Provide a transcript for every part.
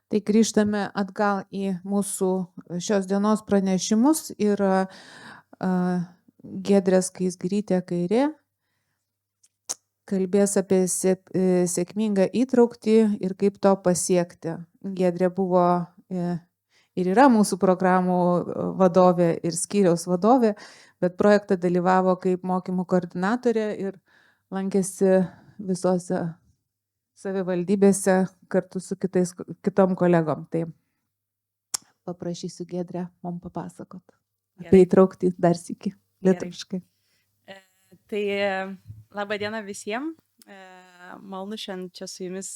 Tai grįžtame atgal į mūsų šios dienos pranešimus ir Giedrė Skaisgirytė Kairė kalbės apie sėkmingą įtrauktį ir kaip to pasiekti. Giedrė buvo ir yra mūsų programų vadovė ir skyriaus vadovė, bet projektą dalyvavo kaip mokymų koordinatorė ir lankėsi visose savivaldybėse kartu su kitom kolegom. Tai paprašysiu Giedrę mums papasakot apie įtrauktį dar sykį lietuviškai. Tai laba diena visiems. Malonu šiandien čia su jumis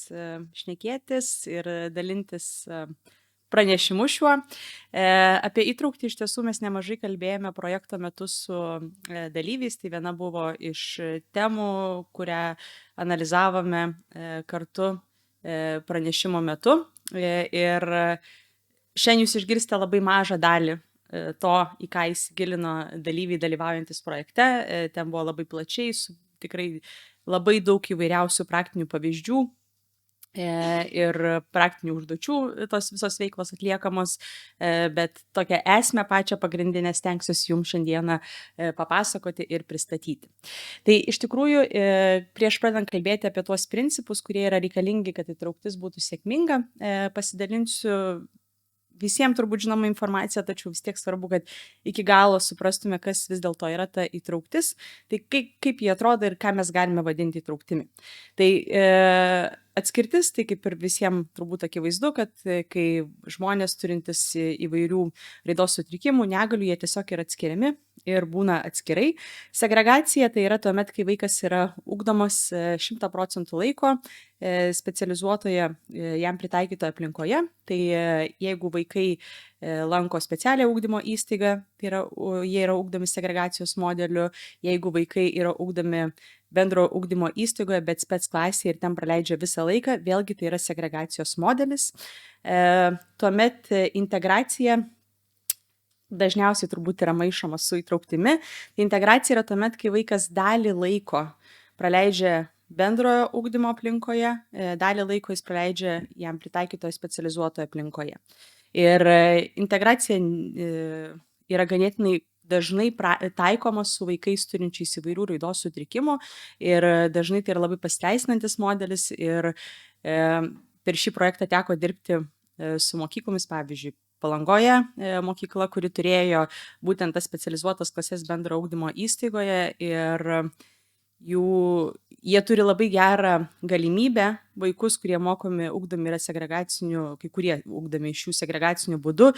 šnekėtis ir dalintis pranešimu šiuo. Apie įtrauktį iš tiesų mes nemažai kalbėjome projekto metu su dalyviais. Tai viena buvo iš temų, kurią analizavome kartu pranešimo metu. Ir šiandien jūs išgirsite labai mažą dalį to, į ką įsigilino dalyviai dalyvaujantis projekte. Ten buvo labai plačiai, tikrai labai daug įvairiausių praktinių pavyzdžių ir praktinių užduočių tos visos veiklos atliekamos, bet tokią esmę pačią pagrindinę stengsiuosi jums šiandieną papasakoti ir pristatyti. Tai iš tikrųjų, prieš pradedant kalbėti apie tuos principus, kurie yra reikalingi, kad įtrauktis būtų sėkminga, pasidalinsiu visiems turbūt žinoma informacija, tačiau vis tiek svarbu, kad iki galo suprastume, kas vis dėlto yra ta įtrauktis, tai kaip jie atrodo ir ką mes galime vadinti įtrauktimi. Tai atskirtis, tai kaip ir visiems turbūt akivaizdu, kad kai žmonės turintys įvairių raidos sutrikimų, negalių, jie tiesiog yra atskiriami ir būna atskirai. Segregacija tai yra tuomet, kai vaikas yra ugdomas 100% laiko specializuotoje jam pritaikytoje aplinkoje. Tai jeigu vaikai lanko specialią ugdymo įstaigą, tai yra, jie yra ugdomi segregacijos modeliu, jeigu vaikai yra ugdomi bendro ugdymo įstaigoje, bet spec klasėje ir ten praleidžia visą laiką, vėlgi tai yra segregacijos modelis. Tuomet integracija dažniausiai turbūt yra maišoma su įtrauktimi. Integracija yra tuomet, kai vaikas dalį laiko praleidžia bendrojo ugdymo aplinkoje, dalį laiko jis praleidžia jam pritaikytoje specializuotoje aplinkoje. Ir integracija yra ganėtinai dažnai taikoma su vaikais turinčiais įvairių raidos sutrikimų ir dažnai tai yra labai pasiteisinantis modelis ir per šį projektą teko dirbti su mokyklomis, pavyzdžiui, Palangoje mokykla, kuri turėjo būtent tas specializuotas klases bendro ugdymo įstaigoje ir jie turi labai gerą galimybę vaikus, kurie mokomi, ugdomi yra segregaciniu, kai kurie ugdomi iš jų segregaciniu būdu,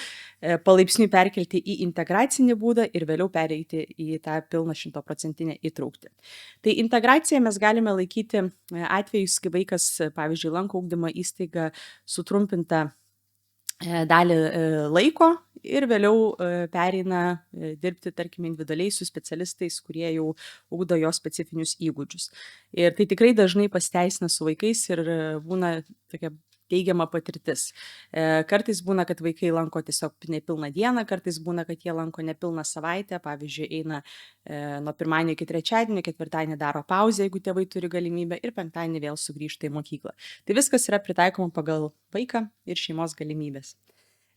palaipsniui perkelti į integracinį būdą ir vėliau pereiti į tą pilną 100% įtrauktį. Tai integraciją mes galime laikyti atvejus, kai vaikas, pavyzdžiui, lanko ugdymo įstaigą sutrumpintą dalį laiko ir vėliau pereina dirbti, tarkim, individualiai su specialistais, kurie jau ugdo jo specifinius įgūdžius. Ir tai tikrai dažnai pasiteisina su vaikais ir būna tokia teigiama patirtis. Kartais būna, kad vaikai lanko tiesiog nepilną dieną, kartais būna, kad jie lanko nepilną savaitę, pavyzdžiui, eina nuo pirmadienio iki trečiadienio, ketvirtadienį daro pauzę, jeigu tėvai turi galimybę, ir penktadienį vėl sugrįžta į mokyklą. Tai viskas yra pritaikoma pagal vaiką ir šeimos galimybės.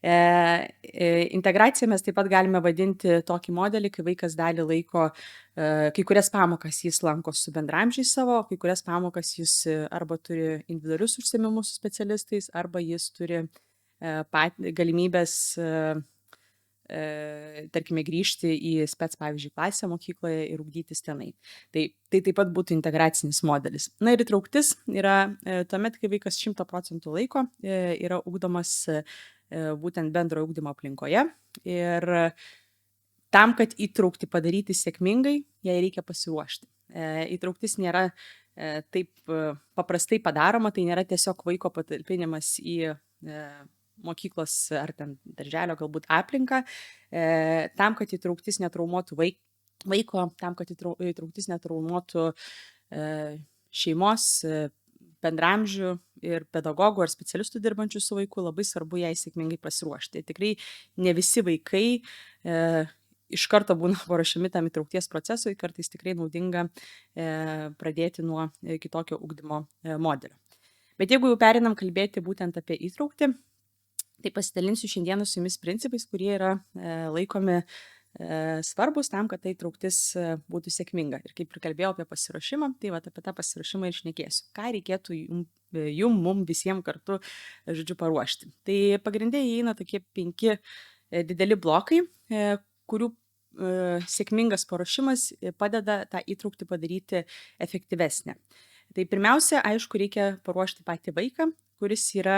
Integraciją mes taip pat galime vadinti tokį modelį, kai vaikas dalį laiko, kai kurias pamokas jis lanko su bendramžiais savo, kai kurias pamokas jis arba turi individualius užsiėmimus su specialistais, arba jis turi galimybės, tarkime, grįžti į spec, pavyzdžiui, klasę mokykloje ir ugdytis tenai. Tai taip pat būtų integracinis modelis. Na ir įtrauktis yra tuomet, kai vaikas 100% laiko yra ugdomas būtent bendrojo ugdymo aplinkoje. Ir tam, kad įtraukti padaryti sėkmingai, jai reikia pasiruošti. Įtrauktis nėra taip paprastai padaroma, tai nėra tiesiog vaiko patalpinimas į mokyklos ar ten darželio galbūt aplinką. Tam, kad įtrauktis netraumuotų vaiko, tam, kad įtrauktis netraumuotų šeimos, bendramžių ir pedagogų ar specialistų dirbančių su vaiku, labai svarbu jai sėkmingai pasiruošti. Tikrai ne visi vaikai iš karto būna paruošiami tam įtraukties procesui, kartais tikrai naudinga pradėti nuo kitokio ugdymo modelio. Bet jeigu jau perinam kalbėti būtent apie įtrauktį, Tai pasidalinsiu šiandieną su jumis principais, kurie yra laikomi svarbus tam, kad ta įtrauktis būtų sėkminga. Ir kaip ir kalbėjau apie pasiruošimą, tai va apie tą pasiruošimą ir šnekėsiu. Ką reikėtų mum visiems kartu, žodžiu, paruošti. Tai pagrindė įeina tokie 5 dideli blokai, kurių sėkmingas paruošimas padeda tą įtraukti padaryti efektyvesnę. Tai pirmiausia, aišku, reikia paruošti patį vaiką, kuris yra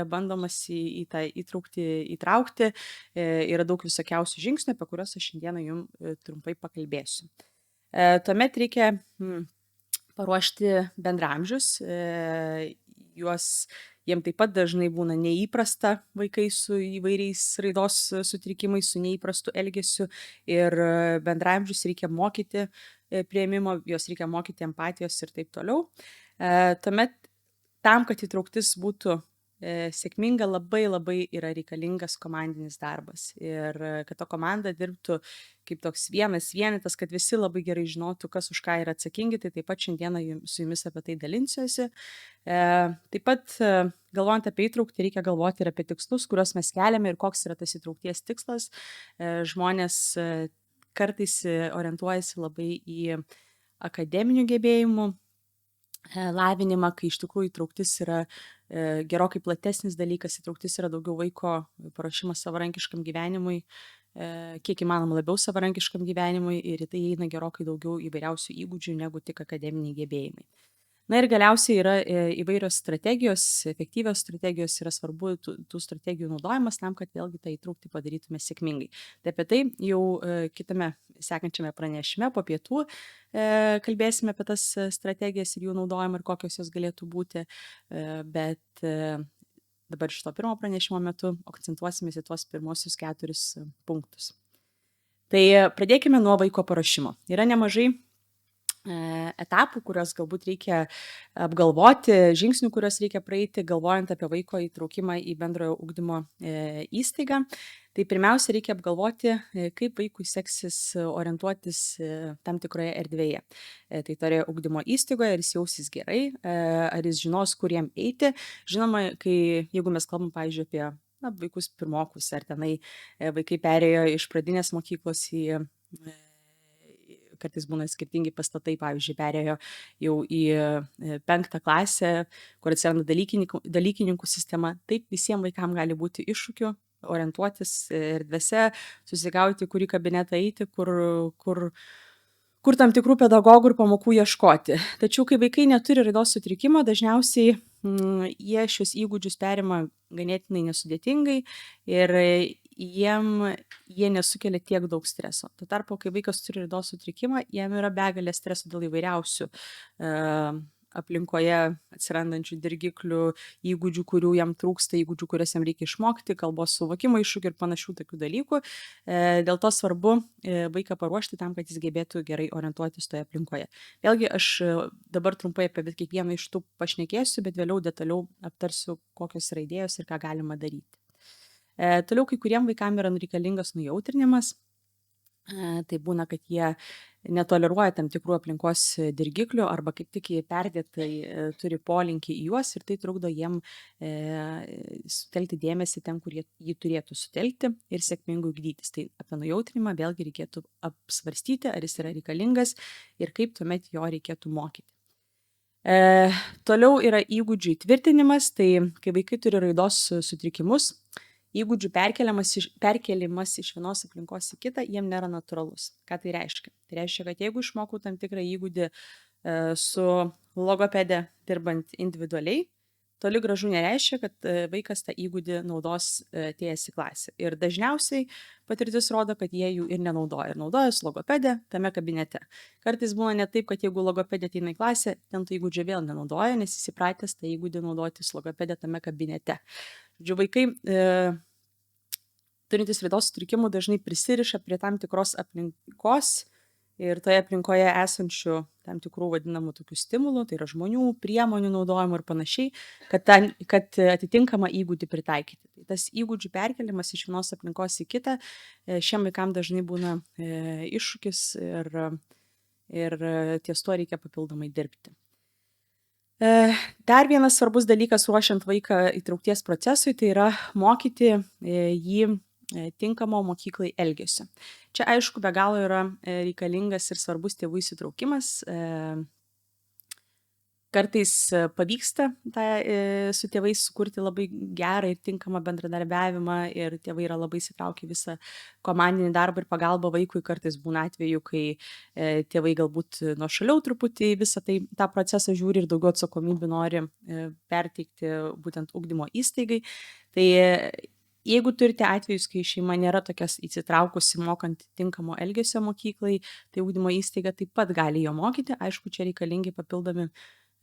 bandomas į tą įtraukti įtraukti. Yra daug visokiausių žingsnių, apie kuriuos aš šiandieną jums trumpai pakalbėsiu. Tuomet reikia paruošti bendraamžius. Jiem taip pat dažnai būna neįprasta vaikai su įvairiais raidos sutrikimais, su neįprastu elgesiu ir bendraamžius reikia mokyti priėmimo, juos reikia mokyti empatijos ir taip toliau. Tuomet tam, kad įtrauktis būtų sėkminga, labai yra reikalingas komandinis darbas ir kad ta komanda dirbtų kaip toks vienas vienetas, kad visi labai gerai žinotų, kas už ką yra atsakingi, tai taip pat šiandieną su jumis apie tai dalinsiuosi. Taip pat galvojant apie įtraukti, reikia galvoti ir apie tikslus, kuriuos mes keliame ir koks yra tas įtraukties tikslas. Žmonės kartais orientuojasi labai į akademinių gebėjimų lavinimą, kai iš tikrųjų įtrauktis yra gerokai platesnis dalykas, įtrauktis yra daugiau vaiko paruošimas savarankiškam gyvenimui, kiek įmanoma labiau savarankiškam gyvenimui ir į tai įeina gerokai daugiau įvairiausių įgūdžių negu tik akademiniai gebėjimai. Na ir galiausiai yra įvairios strategijos, efektyvios strategijos, yra svarbu tų strategijų naudojimas tam, kad vėlgi tą įtraukti padarytume sėkmingai. Tai apie tai jau kitame sekančiame pranešime po pietų kalbėsime apie tas strategijas ir jų naudojimą ir kokios jos galėtų būti, bet dabar šito pirmo pranešimo metu akcentuosimės į tuos pirmosius 4 punktus. Tai pradėkime nuo vaiko paruošimo. Yra nemažai etapų, kuriuos galbūt reikia apgalvoti, žingsnių, kuriuos reikia praeiti, galvojant apie vaiko įtraukimą į bendrojo ugdymo įstaigą. Tai pirmiausia, reikia apgalvoti, kaip vaikui seksis orientuotis tam tikroje erdvėje. Tai toje ugdymo įstaigoje, ar jis jausis gerai, ar jis žinos, kur jam eiti. Žinoma, jeigu mes kalbam, pavyzdžiui, apie vaikus pirmokus, ar tenai vaikai perėjo iš pradinės mokyklos į kartais būna skirtingi pastatai, pavyzdžiui, perėjo jau į 5 klasę, kur atsiranda dalykininkų sistema. Taip visiems vaikams gali būti iššūkių orientuotis erdvėse, susigauti, kurį kabinetą eiti, kur tam tikrų pedagogų ir pamokų ieškoti. Tačiau, kai vaikai neturi raidos sutrikimo, dažniausiai jie šios įgūdžius perima ganėtinai nesudėtingai ir jie nesukelia tiek daug streso. Tuo tarpu, kai vaikas turi raidos sutrikimą, jam yra begalė streso dėl įvairiausių aplinkoje atsirandančių dirgiklių, įgūdžių, kurių jam trūksta, įgūdžių, kurias jam reikia išmokti, kalbos suvokimo iššūkių ir panašių tokių dalykų. Dėl to svarbu vaiką paruošti tam, kad jis gebėtų gerai orientuotis toje aplinkoje. Vėlgi, aš dabar trumpai apie kiekvieną iš tų pašnekėsiu, bet vėliau detaliau aptarsiu, kokios yra idėjos ir ką galima daryti. Toliau kai kuriem vaikam yra reikalingas nujautrinimas. Tai būna, kad jie netoleruoja tam tikrų aplinkos dirgiklių arba kaip tik perdėtai turi polinkį į juos ir tai trukdo jiem sutelkti dėmesį ten, kur jį turėtų sutelkti ir sėkmingai ugdytis. Tai apie nujautrinimą vėlgi reikėtų apsvarstyti, ar jis yra reikalingas ir kaip tuomet jo reikėtų mokyti. Toliau yra įgūdžių įtvirtinimas, tai kai vaikai turi raidos sutrikimus, įgūdžių perkelimas iš vienos aplinkos į kitą jiem nėra natūralus. Ką tai reiškia? Tai reiškia, kad jeigu išmokau tam tikrą įgūdį su logopede dirbant individualiai, toli gražu nereiškia, kad vaikas tą įgūdį naudos atėjęs į klasę. Ir dažniausiai patirtis rodo, kad jie jų ir nenaudoja. Ir naudoja su logopede tame kabinete. Kartais būna ne taip, kad jeigu logopedė ateina į klasę, ten tų įgūdžių vėl nenaudoja, nes jis įpratęs tą įgūdį naudoti su logopedė tame kabinete. Žodžiu, vaikai turintys raidos sutrikimų dažnai prisiriša prie tam tikros aplinkos ir toje aplinkoje esančių tam tikrų vadinamų tokių stimulų, tai yra žmonių, priemonių naudojimo ir panašiai, kad atitinkamą įgūdį pritaikyti. Tai tas įgūdžių perkelimas iš vienos aplinkos į kitą šiem vaikam dažnai būna iššūkis ir ties tuo reikia papildomai dirbti. Dar vienas svarbus dalykas ruošiant vaiką įtraukties procesui, tai yra mokyti jį tinkamo mokyklai elgesio. Čia aišku be galo yra reikalingas ir svarbus tėvų įsitraukimas. Kartais pavyksta su tėvais sukurti labai gerą ir tinkamą bendradarbiavimą ir tėvai yra labai įsitraukę į visą komandinį darbą ir pagalbą vaikui. Kartais būna atvejų, kai tėvai galbūt nuošaliau truputį visą tą procesą žiūri ir daugiau atsakomybių nori perteikti būtent ugdymo įstaigai. Tai jeigu turite atvejus, kai šeima nėra tokias įsitraukusi mokant tinkamo elgesio mokyklai, tai ugdymo įstaiga taip pat gali jo mokyti. Aišku, čia reikalingi papildomi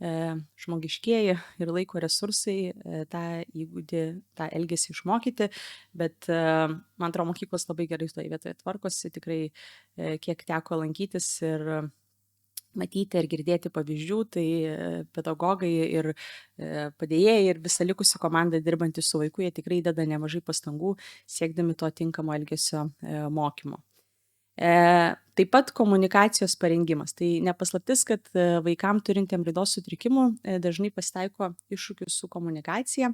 žmogiškieji ir laiko resursai tą įgūdį, tą elgesį išmokyti, bet man atrodo, mokyklos labai gerai toje vietoje tvarkosi, tikrai kiek teko lankytis ir matyti ir girdėti pavyzdžių, tai pedagogai ir padėjėjai ir visa likusi komanda dirbanti su vaiku, jie tikrai deda nemažai pastangų siekdami to tinkamo elgesio mokymo. Taip pat komunikacijos parengimas. Tai nepaslaptis, kad vaikam turintiem raidos sutrikimų dažnai pasitaiko iššūkių su komunikacija.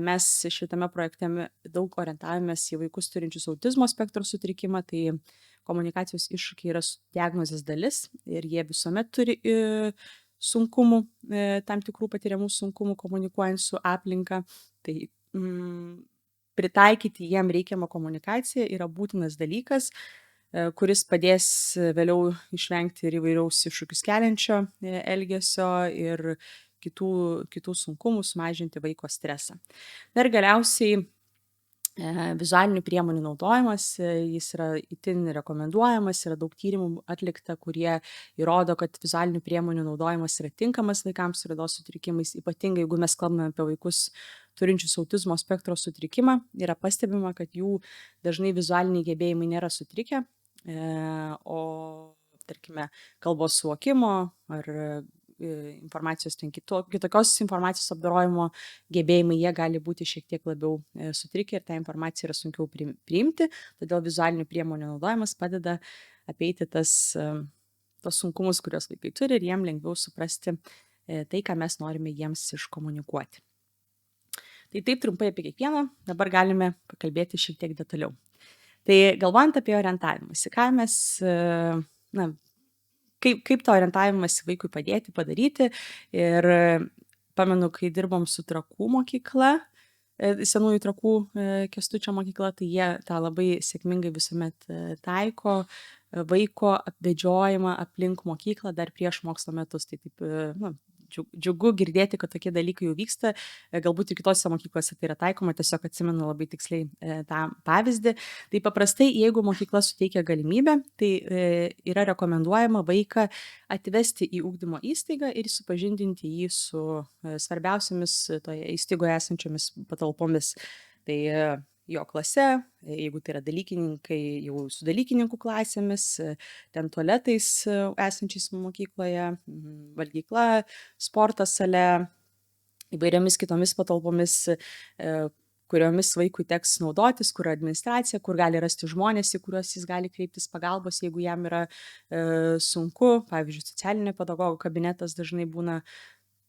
Mes šitame projekte daug orientavomės į vaikus turinčius autizmo spektro sutrikimą, tai komunikacijos iššūkiai yra diagnozės dalis ir jie visuomet turi sunkumų, tam tikrų patiriamų sunkumų komunikuojant su aplinka. Tai pritaikyti jiem reikiamą komunikaciją yra būtinas dalykas, kuris padės vėliau išvengti ir įvairiaus iššūkius keliančio elgesio ir kitų sunkumų, sumažinti vaiko stresą. Ir galiausiai vizualinių priemonių naudojimas, jis yra itin rekomenduojamas, yra daug tyrimų atlikta, kurie įrodo, kad vizualinių priemonių naudojimas yra tinkamas vaikams su raidos sutrikimais, ypatingai jeigu mes kalbame apie vaikus turinčius autizmo spektro sutrikimą, yra pastebima, kad jų dažnai vizualiniai gebėjimai nėra sutrikę, o tarkime kalbos suvokimo ar informacijos kitokios informacijos apdorojimo gebėjimai, jie gali būti šiek tiek labiau sutrikę ir tą informaciją yra sunkiau priimti, todėl vizualinių priemonių naudojimas padeda apeiti tos sunkumus, kuriuos vaikai turi ir jiem lengviau suprasti tai, ką mes norime jiems iškomunikuoti. Tai taip trumpai apie kiekvieną, dabar galime pakalbėti šiek tiek detaliau. Tai galvojant apie orientavimąsi, ką mes, kaip tą orientavimąsi vaikui padėti padaryti. Ir pamenu, kai dirbom su Trakų mokykla, senųjų Trakų Kęstučio mokykla, tai jie tą labai sėkmingai visuomet taiko vaiko apvedžiojimą aplink mokyklą dar prieš mokslo metus. Tai taip, džiugu girdėti, kad tokie dalykai jau vyksta, galbūt ir kitose mokyklose tai yra taikoma, tiesiog atsimenu labai tiksliai tą pavyzdį. Tai paprastai, jeigu mokykla suteikia galimybę, tai yra rekomenduojama vaiką atvesti į ugdymo įstaigą ir supažindinti jį su svarbiausiamis toje įstaigoje esančiomis patalpomis. Tai jo klase, jeigu tai yra dalykininkai, jau su dalykininkų klasėmis, ten tualetais esančiais mokykloje, valgykla, sporto sale, įvairiomis kitomis patalpomis, kuriomis vaikui teks naudotis, kur administracija, kur gali rasti žmonės, į kuriuos jis gali kreiptis pagalbos, jeigu jam yra sunku. Pavyzdžiui, socialinio pedagogo kabinetas dažnai būna,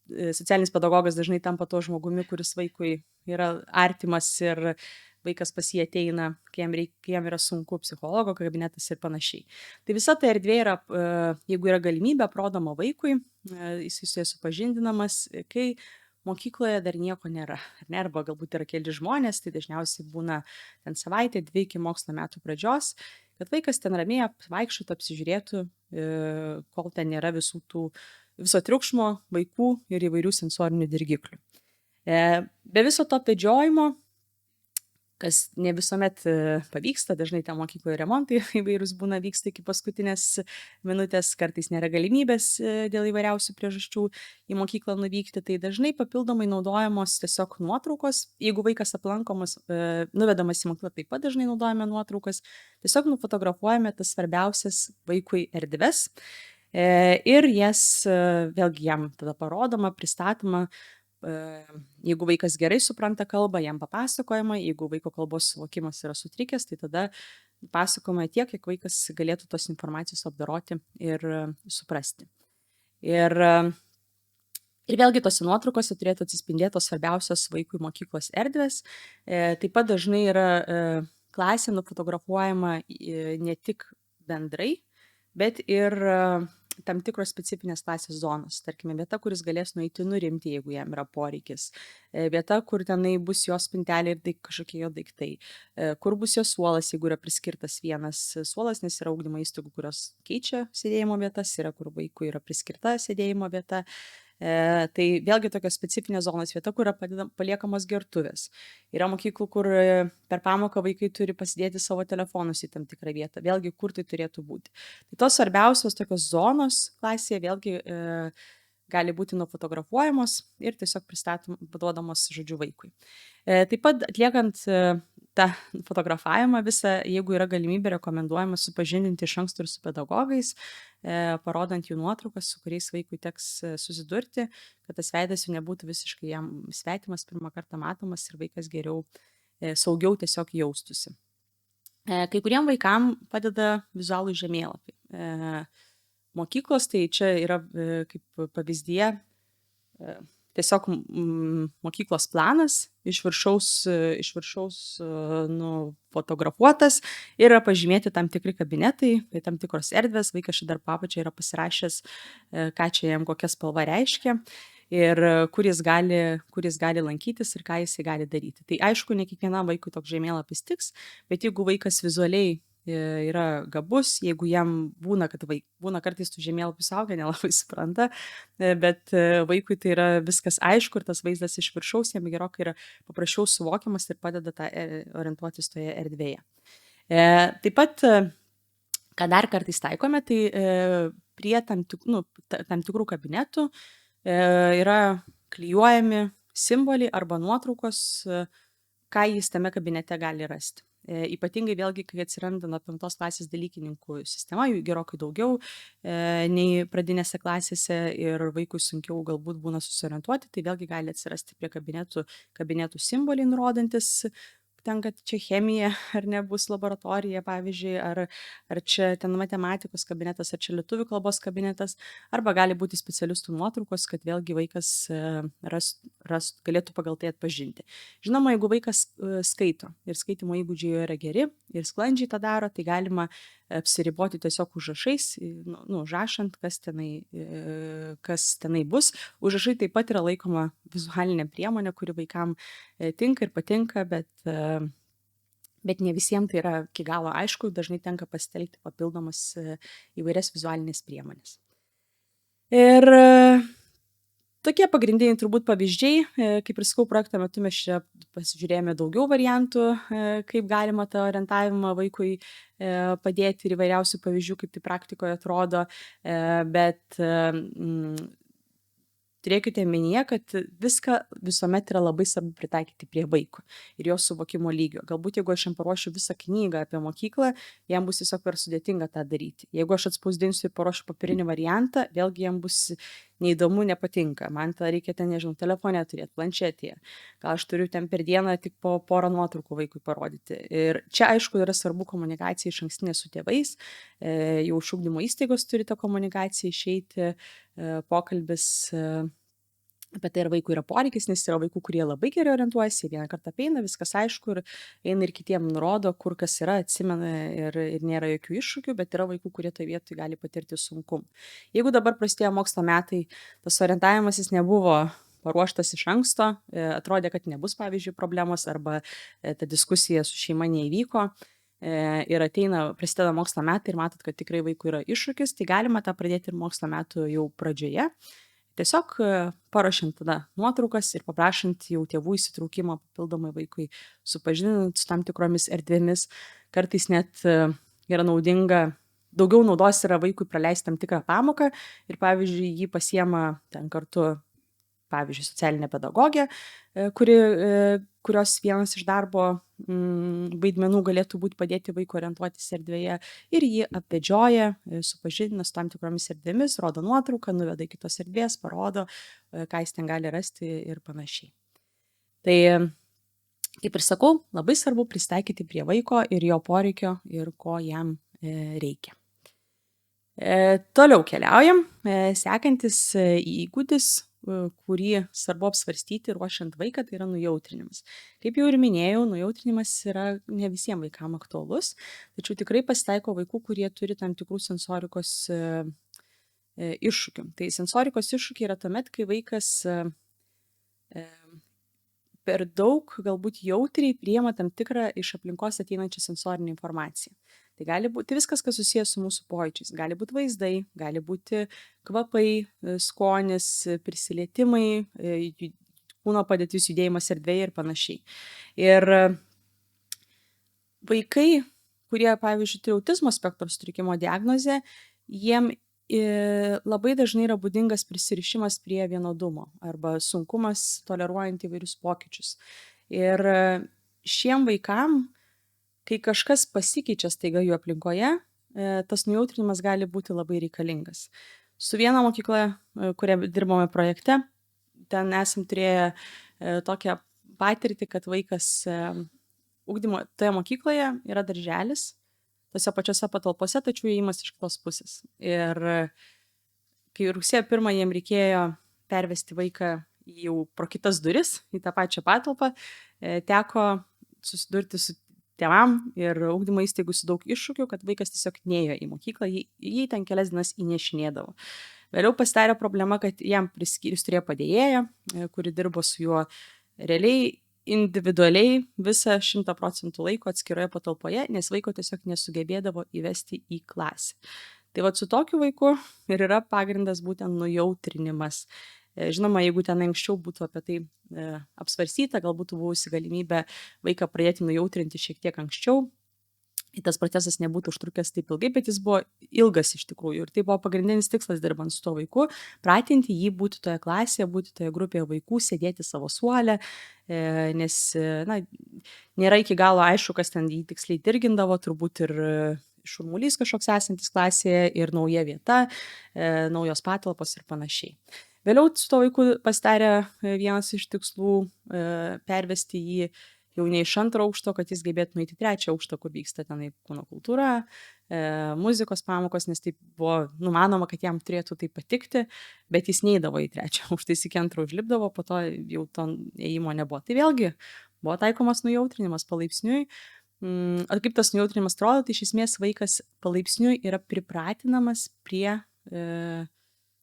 socialinis pedagogas dažnai tampa tuo žmogumi, kuris vaikui yra artimas ir vaikas pas jį ateina, kai jam yra sunku, psichologo kabinetas ir panašiai. Tai visa ta erdvė yra, jeigu yra galimybė, aprodoma vaikui, jis su juo supažindinamas, kai mokykloje dar nieko nėra, arba galbūt yra keli žmonės, tai dažniausiai būna ten savaitė, 2 iki mokslo metų pradžios, kad vaikas ten ramiai vaikščiotų, apsižiūrėtų, kol ten nėra viso triukšmo, vaikų ir įvairių sensorinių dirgiklių. Be viso to vedžiojimo, kas ne visuomet pavyksta, dažnai ten mokykloje remontai įvairūs būna, vyksta iki paskutinės minutės, kartais nėra galimybės dėl įvairiausių priežasčių į mokyklą nuvykti, tai dažnai papildomai naudojamos tiesiog nuotraukos. Jeigu vaikas aplankomas, nuvedamas į mokyklą, taip pat dažnai naudojame nuotraukas, tiesiog nufotografuojame tas svarbiausias vaikui erdves ir jas vėlgi jam tada parodoma, pristatoma. Jeigu vaikas gerai supranta kalbą, jam papasakojama, jeigu vaiko kalbos suvokimas yra sutrikęs, tai tada pasakojama tiek, kiek vaikas galėtų tos informacijos apdoroti ir suprasti. Ir Ir vėlgi tose nuotraukose turėtų atsispindėti tos svarbiausios vaikui mokyklos erdvės. Taip pat dažnai yra klasė nufotografuojama ne tik bendrai, bet ir tam tikros specifinės klasės zonos. Tarkime, vieta, kur jis galės nueiti nurimti, jeigu jam yra poreikis. Vieta, kur tenai bus jo spintelė ir kažkokie jo daiktai. Kur bus jo suolas, jeigu yra priskirtas vienas suolas, nes yra ugdymo įstaigų, kurios keičia sėdėjimo vietas, yra kur vaikui yra priskirta sėdėjimo vieta. Tai vėlgi tokios specifinės zonos vieta, kur yra paliekamos gertuvės. Yra mokyklų, kur per pamoką vaikai turi pasidėti savo telefonus į tam tikrą vietą. Vėlgi, kur tai turėtų būti. Tai tos svarbiausios tokios zonos klasėje vėlgi gali būti nufotografuojamos ir tiesiog paduodamos, žodžiu, vaikui. Taip pat atliekant tą fotografavimą visą, jeigu yra galimybė, rekomenduojama supažindinti iš anksto ir su pedagogais, parodant jų nuotraukas, su kuriais vaikui teks susidurti, kad tas veidas jau nebūtų visiškai jam svetimas, pirmą kartą matomas ir vaikas geriau, saugiau tiesiog jaustųsi. Kai kuriem vaikam padeda vizualų žemėlapiai. Mokyklos, tai čia yra kaip pavyzdė tiesiog mokyklos planas iš viršaus nufotografuotas ir yra pažymėti tam tikri kabinetai, tai tam tikros erdvės, vaikas čia dar papačia yra pasirašęs, ką čia jam kokia spalva reiškia ir kur jis gali lankytis ir ką jisai gali daryti. Tai aišku, ne kiekvienam vaikui toks žemėlapis tiks, bet jeigu vaikas vizualiai yra gabus, jeigu jam būna kartais tų žemėlapių suaugę nelabai supranta, bet vaikui tai yra viskas aišku ir tas vaizdas iš viršaus jam gerokai yra paprasčiau suvokiamas ir padeda tą orientuotis toje erdvėje. Taip pat, ką dar kartais taikome, tai prie tam tikrų kabinetų yra klijuojami simboliai arba nuotraukos, ką jis tame kabinete gali rasti. Ypatingai vėlgi, kai atsiranda nuo 5 klasės dalykininkų sistema, jų gerokai daugiau nei pradinėse klasėse ir vaikui sunkiau galbūt būna susiorientuoti, tai vėlgi gali atsirasti prie kabinetų simboliai nurodantis, ten, kad čia chemija ar nebus laboratorija, pavyzdžiui, ar čia ten matematikos kabinetas, ar čia lietuvių kalbos kabinetas, arba gali būti specialistų nuotraukos, kad vėlgi vaikas galėtų pagal tai atpažinti. Žinoma, jeigu vaikas skaito ir skaitimo įgūdžiai yra geri ir sklandžiai tą daro, tai galima apsiriboti tiesiog užrašais, užrašant, kas tenai bus. Užrašai taip pat yra laikoma vizualinė priemonė, kuri vaikam tinka ir patinka, bet ne visiems tai yra iki galo aišku, dažnai tenka pasitelkti papildomas įvairias vizualinės priemonės. Ir tokie pagrindiniai turbūt pavyzdžiai, kaip ir sakau, projekto metu mes čia pasižiūrėjome daugiau variantų, kaip galima tą orientavimą vaikui padėti ir įvairiausių pavyzdžių, kaip tai praktikoje atrodo, bet turėkite omenyje, kad viską visuomet yra labai svarbu pritaikyti prie vaiko ir jo suvokimo lygio. Galbūt jeigu aš jam paruošiu visą knygą apie mokyklą, jam bus tiesiog per sudėtinga tą daryti. Jeigu aš atspausdinsiu ir paruošiu papirinį variantą, vėlgi jam bus neįdomu, nepatinka. Man tą reikia ten, nežinau, telefone turėti, planšetėje. Gal aš turiu ten per dieną tik po porą nuotraukų vaikui parodyti. Ir čia, aišku, yra svarbu komunikacija išankstinė su tėvais. Jau iš ugdymo įstaigos turi tą komunikaciją išeiti, pokalbis apie tai, ar vaikui yra poreikis, nes yra vaikų, kurie labai gerai orientuojasi, vieną kartą apeina, viskas aišku ir eina ir kitiem nurodo, kur kas yra, atsimena ir nėra jokių iššūkių, bet yra vaikų, kurie toje vietoje gali patirti sunkumų. Jeigu dabar prasidėjo mokslo metai, tas orientavimas jis nebuvo paruoštas iš anksto, atrodė, kad nebus, pavyzdžiui, problemos arba ta diskusija su šeima neįvyko ir prasideda mokslo metai ir matot, kad tikrai vaikui yra iššūkis, tai galima tą pradėti ir mokslo metų jau pradžioje. Tiesiog paruošiant tada nuotraukas ir paprašant jau tėvų įsitraukimo papildomai vaikui, supažindinant su tam tikromis erdvėmis. Kartais net yra naudinga, daugiau naudos yra vaikui praleisti tam tikrą pamoką ir, pavyzdžiui, jį pasiema ten kartu, pavyzdžiui, socialinė pedagogė, kurios vienas iš darbo vaidmenų galėtų būti padėti vaikui orientuotis erdvėje ir jį apvedžioja, supažindina su tam tikromis erdvėmis, rodo nuotrauką, nuveda į kitos erdvės, parodo, ką jis ten gali rasti ir panašiai. Tai, kaip ir sakau, labai svarbu prisitaikyti prie vaiko ir jo poreikio ir ko jam reikia. Toliau keliaujam. Sekantis įgūdis, kurį svarbu apsvarstyti ruošiant vaiką, tai yra nujautrinimas. Kaip jau ir minėjau, nujautrinimas yra ne visiems vaikams aktualus, tačiau tikrai pasitaiko vaikų, kurie turi tam tikrų sensorikos iššūkių. Tai sensorikos iššūkiai yra tuomet, kai vaikas per daug galbūt jautriai priima tam tikrą iš aplinkos ateinančią sensorinę informaciją. Tai gali būti viskas, kas susijęs su mūsų pojūčiais. Gali būti vaizdai, gali būti kvapai, skonis, prisilietimai, kūno padėtis, judėjimas erdvėje ir panašiai. Ir vaikai, kurie, pavyzdžiui, turi autizmo spektro sutrikimo diagnozę, jiem labai dažnai yra būdingas prisirišimas prie vienodumo arba sunkumas toleruojant įvairius pokyčius. Ir šiem vaikam, kai kažkas pasikeičia staiga jų aplinkoje, tas nujautrinimas gali būti labai reikalingas. Su viena mokykla, kuria dirbome projekte, ten esam turėję tokią patirtį, kad vaikas ugdymo toje mokykloje yra darželis, tose pačiose patalpose, tačiau įėjimas iš kitos pusės. Ir kai rugsėjo 1 jiem reikėjo pervesti vaiką jau pro kitas duris į tą pačią patalpą, teko susidurti su tėvam ir ugdymo įstaigų su daug iššūkių, kad vaikas tiesiog nėjo į mokyklą, jį ten kelias dienas įnešinėdavo. Vėliau pasidarė problema, kad jam jis turėjo padėjėją, kuri dirbo su juo realiai individualiai visą 100% laiko atskiroje patalpoje, nes vaiko tiesiog nesugebėdavo įvesti į klasę. Tai vat su tokiu vaiku ir yra pagrindas būtent nujautrinimas. Žinoma, jeigu ten anksčiau būtų apie tai apsvarstyta, galbūt buvusi galimybė vaiką pradėti nujautrinti šiek tiek anksčiau, tas procesas nebūtų užtrukęs taip ilgai, bet jis buvo ilgas iš tikrųjų. Ir tai buvo pagrindinis tikslas dirbant su tuo vaiku, pratinti jį būti toje klasėje, būti toje grupėje vaikų, sėdėti savo suole, nes nėra iki galo aišku, kas ten jį tiksliai dirgindavo, turbūt ir šurmulys kažkoks esantis klasėje, ir nauja vieta, naujos patalpos ir panašiai. Vėliau su tuo vaiku pasidarė vienas iš tikslų pervesti jį jau ne iš 2 aukšto, kad jis gebėtų nueiti į 3 aukštą, kur vyksta tenai kūno kultūra, muzikos pamokos, nes taip buvo numanoma, kad jam turėtų tai patikti, bet jis neidavo į 3 aukštą, jis iki 2 užlipdavo, po to jau to ėjimo nebuvo. Tai vėlgi buvo taikomas nujautrinimas palaipsniui. O kaip tas nujautrinimas atrodo, tai iš esmės vaikas palaipsniui yra pripratinamas prie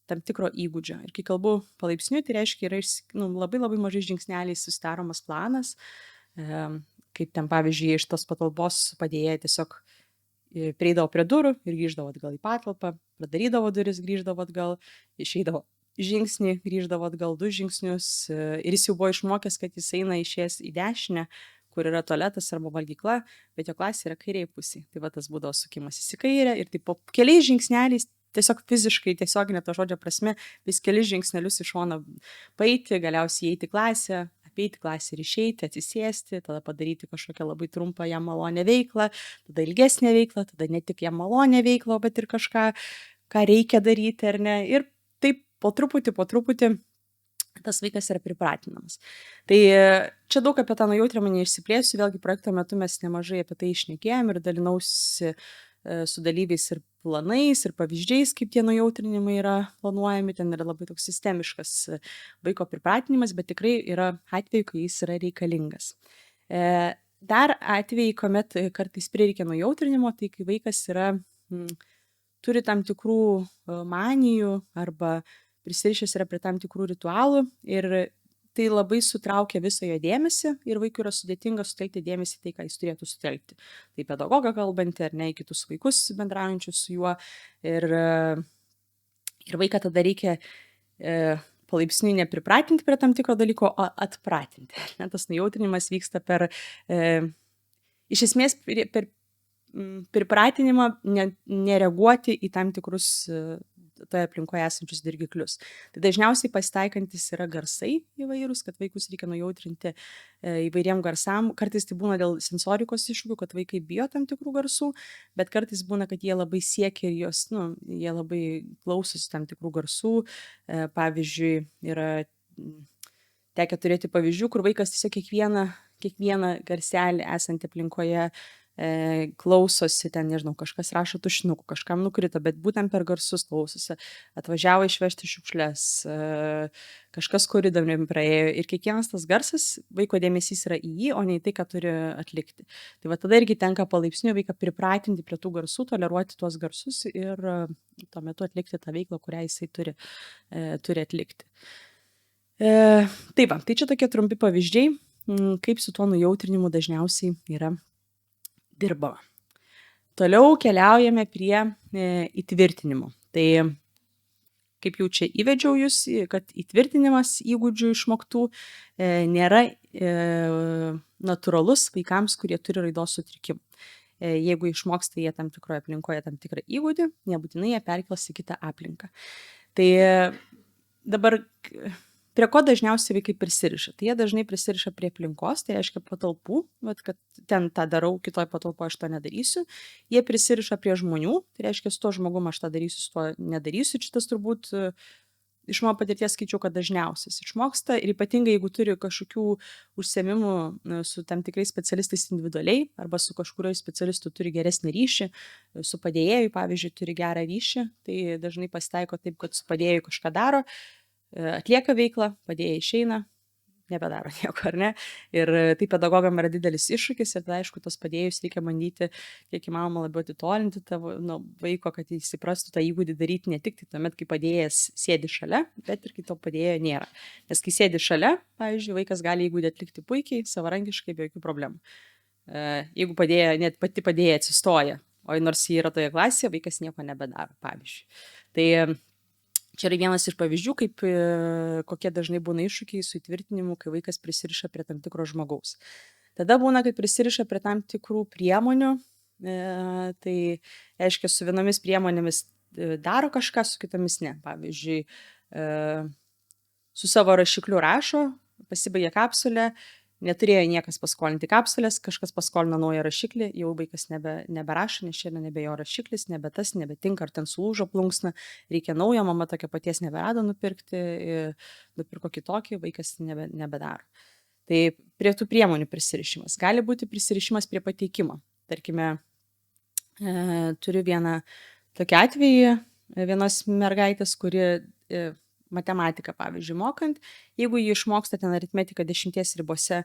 tam tikro įgūdžio. Ir kai kalbu palaipsniui, tai reiškia, yra labai labai mažai žingsneliais susidaromas planas, kaip ten pavyzdžiui iš tos patalpos padėjėja tiesiog prieidavo prie durų ir grįždavo atgal į patalpą, pradarydavo duris, grįždavo atgal, išeidavo žingsnį, grįždavo atgal 2 žingsnius ir jis jau buvo išmokęs, kad jis eina išėjęs į dešinę, kur yra tualetas arba valgykla, bet jo klasė yra kairiai pusė. Tai va tas būdavo sukimas į kairę ir taip po keliais žingsneliais, tiesiog fiziškai, tiesioginė to žodžio prasme, vis kelius žingsnelius iš šono paeiti, galiausiai įeiti į klasę, apeiti klasę ir išeiti, atsisėsti, tada padaryti kažkokią labai trumpą jam malonę veiklą, tada ilgesnę veiklą, tada ne tik jam malonę veiklą, bet ir kažką, ką reikia daryti ar ne. Ir taip po truputį tas vaikas yra pripratinamas. Tai čia daug apie tą nujautrinimą neišsiplėsiu, vėlgi projekto metu mes nemažai apie tai šnekėjom ir dalinausi su dalyviais ir planais, ir pavyzdžiais, kaip tie nujautrinimai yra planuojami. Ten yra labai toks sistemiškas vaiko pripratinimas, bet tikrai yra atveju, kai jis yra reikalingas. Dar atvejai, kuomet kartais prireikia nujautrinimo, tai kai vaikas turi tam tikrų manijų arba prisirišęs yra prie tam tikrų ritualų ir tai labai sutraukia visą jo dėmesį ir vaikui yra sudėtinga sutelkti dėmesį tai, ką jis turėtų sutelkti. Tai pedagogą kalbantį ar ne, į kitus vaikus bendraujančius su juo ir vaiką tada reikia palaipsniui nepripratinti prie tam tikro dalyko, o atpratinti. Tas nujautrinimas vyksta iš esmės per pripratinimą nereaguoti į tam tikrus toje aplinkoje esančius dirgiklius. Tai dažniausiai pasitaikantis yra garsai įvairūs, kad vaikus reikia nujautrinti įvairiem garsam. Kartais tai būna dėl sensorikos iššūkių, kad vaikai bijo tam tikrų garsų, bet kartais būna, kad jie labai siekia ir jie labai klausosi tam tikrų garsų. Pavyzdžiui, yra tekę turėti pavyzdžių, kur vaikas tiesiog kiekvieną garselį esantį aplinkoje klausosi, ten, nežinau, kažkas rašo tušinuku, kažkam nukrito, bet būtent per garsus klausosi, atvažiavo išvežti šiukšles, kažkas koridoriumi praėjo ir kiekvienas tas garsas, vaiko dėmesys yra į jį, o ne į tai, ką turi atlikti. Tai va tada irgi tenka palaipsniui vaiką pripratinti prie tų garsų, toleruoti tuos garsus ir tuo metu atlikti tą veiklą, kurią jisai turi atlikti. Taip, tai čia tokie trumpi pavyzdžiai, kaip su tuo nujautrinimu dažniausiai yra dirbama. Toliau keliaujame prie įtvirtinimo. Tai kaip jau čia įvedžiau jūs, kad įtvirtinimas įgūdžių išmoktų nėra natūralus vaikams, kurie turi raidos sutrikimų. Jeigu išmoksta jie tam tikroje aplinkoje tam tikrą įgūdį, nebūtinai jie perkels į kitą aplinką. Tai dabar prie ko dažniausiai vaikai prisiriša? Tai jie dažnai prisiriša prie aplinkos, tai reiškia patalpų, kad ten tą darau, kitoj patalpoje aš to nedarysiu. Jie prisiriša prie žmonių, tai reiškia su to žmogum aš tą darysiu, su to nedarysiu. Šitas turbūt iš mano patirties skaičiau, kad dažniausias išmoksta ir ypatingai jeigu turi kažkokių užsiėmimų su tam tikrais specialistais individualiai arba su kažkurio specialistu turi geresnį ryšį, su padėjėju, pavyzdžiui, turi gerą ryšį, tai dažnai pasitaiko taip, kad su padėjėju kažką daro, atlieka veiklą, padėjėjai išeina, nebedaro nieko, ar ne? Ir tai pedagogam yra didelis iššūkis ir tai aišku, tos padėjėjus reikia bandyti kiek įmanoma labiau atitolinti nuo vaiko, kad jis įprastų tą įgūdį daryti ne tik tai tuomet, kai padėjėjas sėdi šalia, bet ir kai to padėjėjo nėra. Nes kai sėdi šalia, pavyzdžiui, vaikas gali įgūdį atlikti puikiai, savarankiškai, be jokių problemų. Jeigu net pati padėjėja atsistoja, o nors jį yra toje klasėje, vaikas nieko nebedaro, pavyzdžiui. Tai čia yra vienas iš pavyzdžių, kokie dažnai būna iššūkiai su įtvirtinimu, kai vaikas prisiriša prie tam tikro žmogaus. Tada būna, kad prisiriša prie tam tikrų priemonių, tai reiškia, su vienomis priemonėmis daro kažką, su kitomis ne. Pavyzdžiui, su savo rašikliu rašo, pasibaigia kapsulė, neturėjo niekas paskolinti kapsulės, kažkas paskolino naują rašiklį, jau vaikas neberašo, nes šiandien nebe jo rašiklis, nebe tas, nebetinka, ar ten sulūžo plunksna, reikia naujo, mama tokio paties neberado nupirkti, nupirko kitokį, vaikas nebedaro. Tai prie tų priemonių prisirišimas. Gali būti prisirišimas prie pateikimo. Tarkime, turiu vieną tokį atvejį, vienos mergaitės, kuri matematiką, pavyzdžiui, mokant, jeigu jį išmoksta ten aritmetiką 10 ribose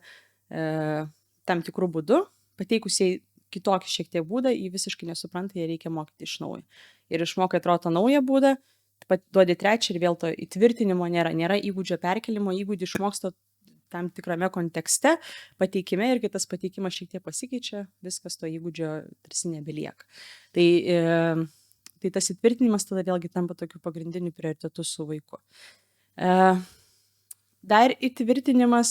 tam tikrų būdų, pateikusiai kitokį šiek tiek būdą, jį visiškai nesupranta, jie reikia mokyti iš naujo. Ir išmokai atrodo naują būdą, duodi trečią ir vėl to įtvirtinimo nėra įgūdžio perkelimo, įgūdį išmoksta tam tikrame kontekste, pateikime ir kai tas pateikimas šiek tiek pasikeičia, viskas to įgūdžio tarsi nebelieka. Tai tas įtvirtinimas tada vėlgi tampa tokiu pagrindiniu prioritetu su vaiku. Dar įtvirtinimas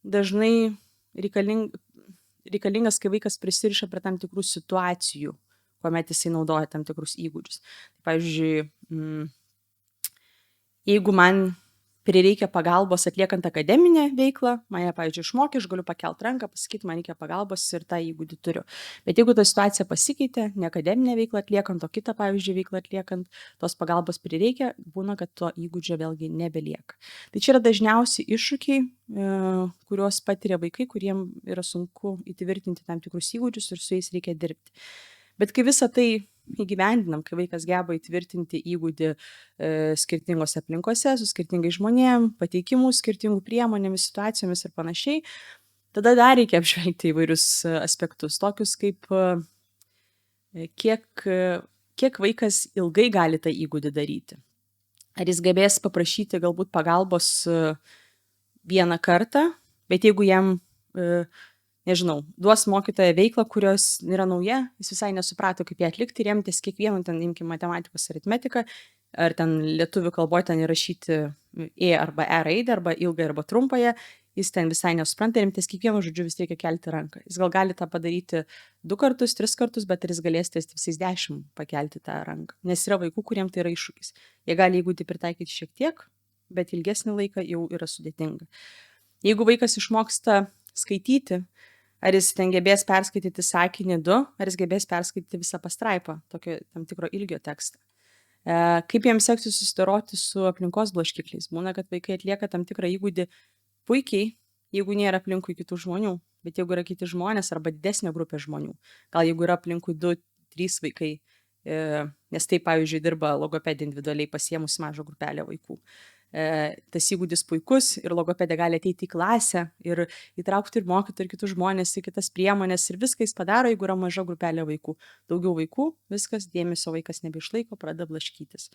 dažnai reikalingas, kai vaikas prisiriša prie tam tikrų situacijų, kuomet jisai naudoja tam tikrus įgūdžius. Pavyzdžiui, jeigu man prireikia pagalbos atliekant akademinę veiklą, mane, pavyzdžiui, išmokė, aš galiu pakelti ranką, pasakyti, man reikia pagalbos ir tą įgūdį turiu. Bet jeigu ta situacija pasikeitė, ne akademinę veiklą atliekant, o kitą, pavyzdžiui, veiklą atliekant, tos pagalbos prireikia, būna, kad to įgūdžio vėlgi nebelieka. Tai čia yra dažniausi iššūkiai, kuriuos patiria vaikai, kuriem yra sunku įtvirtinti tam tikrus įgūdžius ir su jais reikia dirbti. Bet kai visą tai įgyvendinam, kai vaikas geba įtvirtinti įgūdį skirtingose aplinkose, su skirtingais žmonėm, pateikimų, skirtingų priemonėmis, situacijomis ir panašiai, tada dar reikia apžvelgti įvairius aspektus, tokius kaip kiek vaikas ilgai gali tą įgūdį daryti. Ar jis gebės paprašyti galbūt pagalbos vieną kartą, bet jeigu jam nežinau, duos mokytoja veiklą, kurios yra nauja, jis visai nesuprato, kaip ją atlikti ir remtis kiekvienu, ten imkim matematikos aritmetiką, ar ten lietuvių kalboje ten įrašyti arba raidę, arba ilgą, arba trumpąją, jis ten visai nesupranta ir remtis kiekvienu žodžiu vis reikia kelti ranką. Jis gali tą padaryti 2 kartus, 3 kartus, bet ir jis galės ties visais 10 pakelti tą ranką. Nes yra vaikų, kuriems tai yra iššūkis. Jie gali įgūdį pritaikyti šiek tiek, bet ilgesnį laiką jau yra sudėtinga. Jeigu vaikas išmoksta skaityti, ar jis ten gebės perskaityti sakinį 2, ar jis gebės perskaityti visą pastraipą, tokio tam tikro ilgio tekstą. Kaip jiems seksis susidoroti su aplinkos blaškikliais? Būna, kad vaikai atlieka tam tikrą įgūdį puikiai, jeigu nėra aplinkui kitų žmonių. bet jeigu yra kiti žmonės arba didesnė grupė žmonių, gal jeigu yra aplinkui 2-3 vaikai, nes tai, pavyzdžiui, dirba logopedė individualiai pasiemus mažą grupelę vaikų. Tas įgūdis puikus ir logopedė gali ateiti į klasę ir įtraukti ir mokytojų, ir kitus žmonės, ir kitas priemonės ir viską jis padaro, jeigu yra maža grupelė vaikų. Daugiau vaikų, viskas, dėmesio vaikas nebeišlaiko, pradeda blaškytis.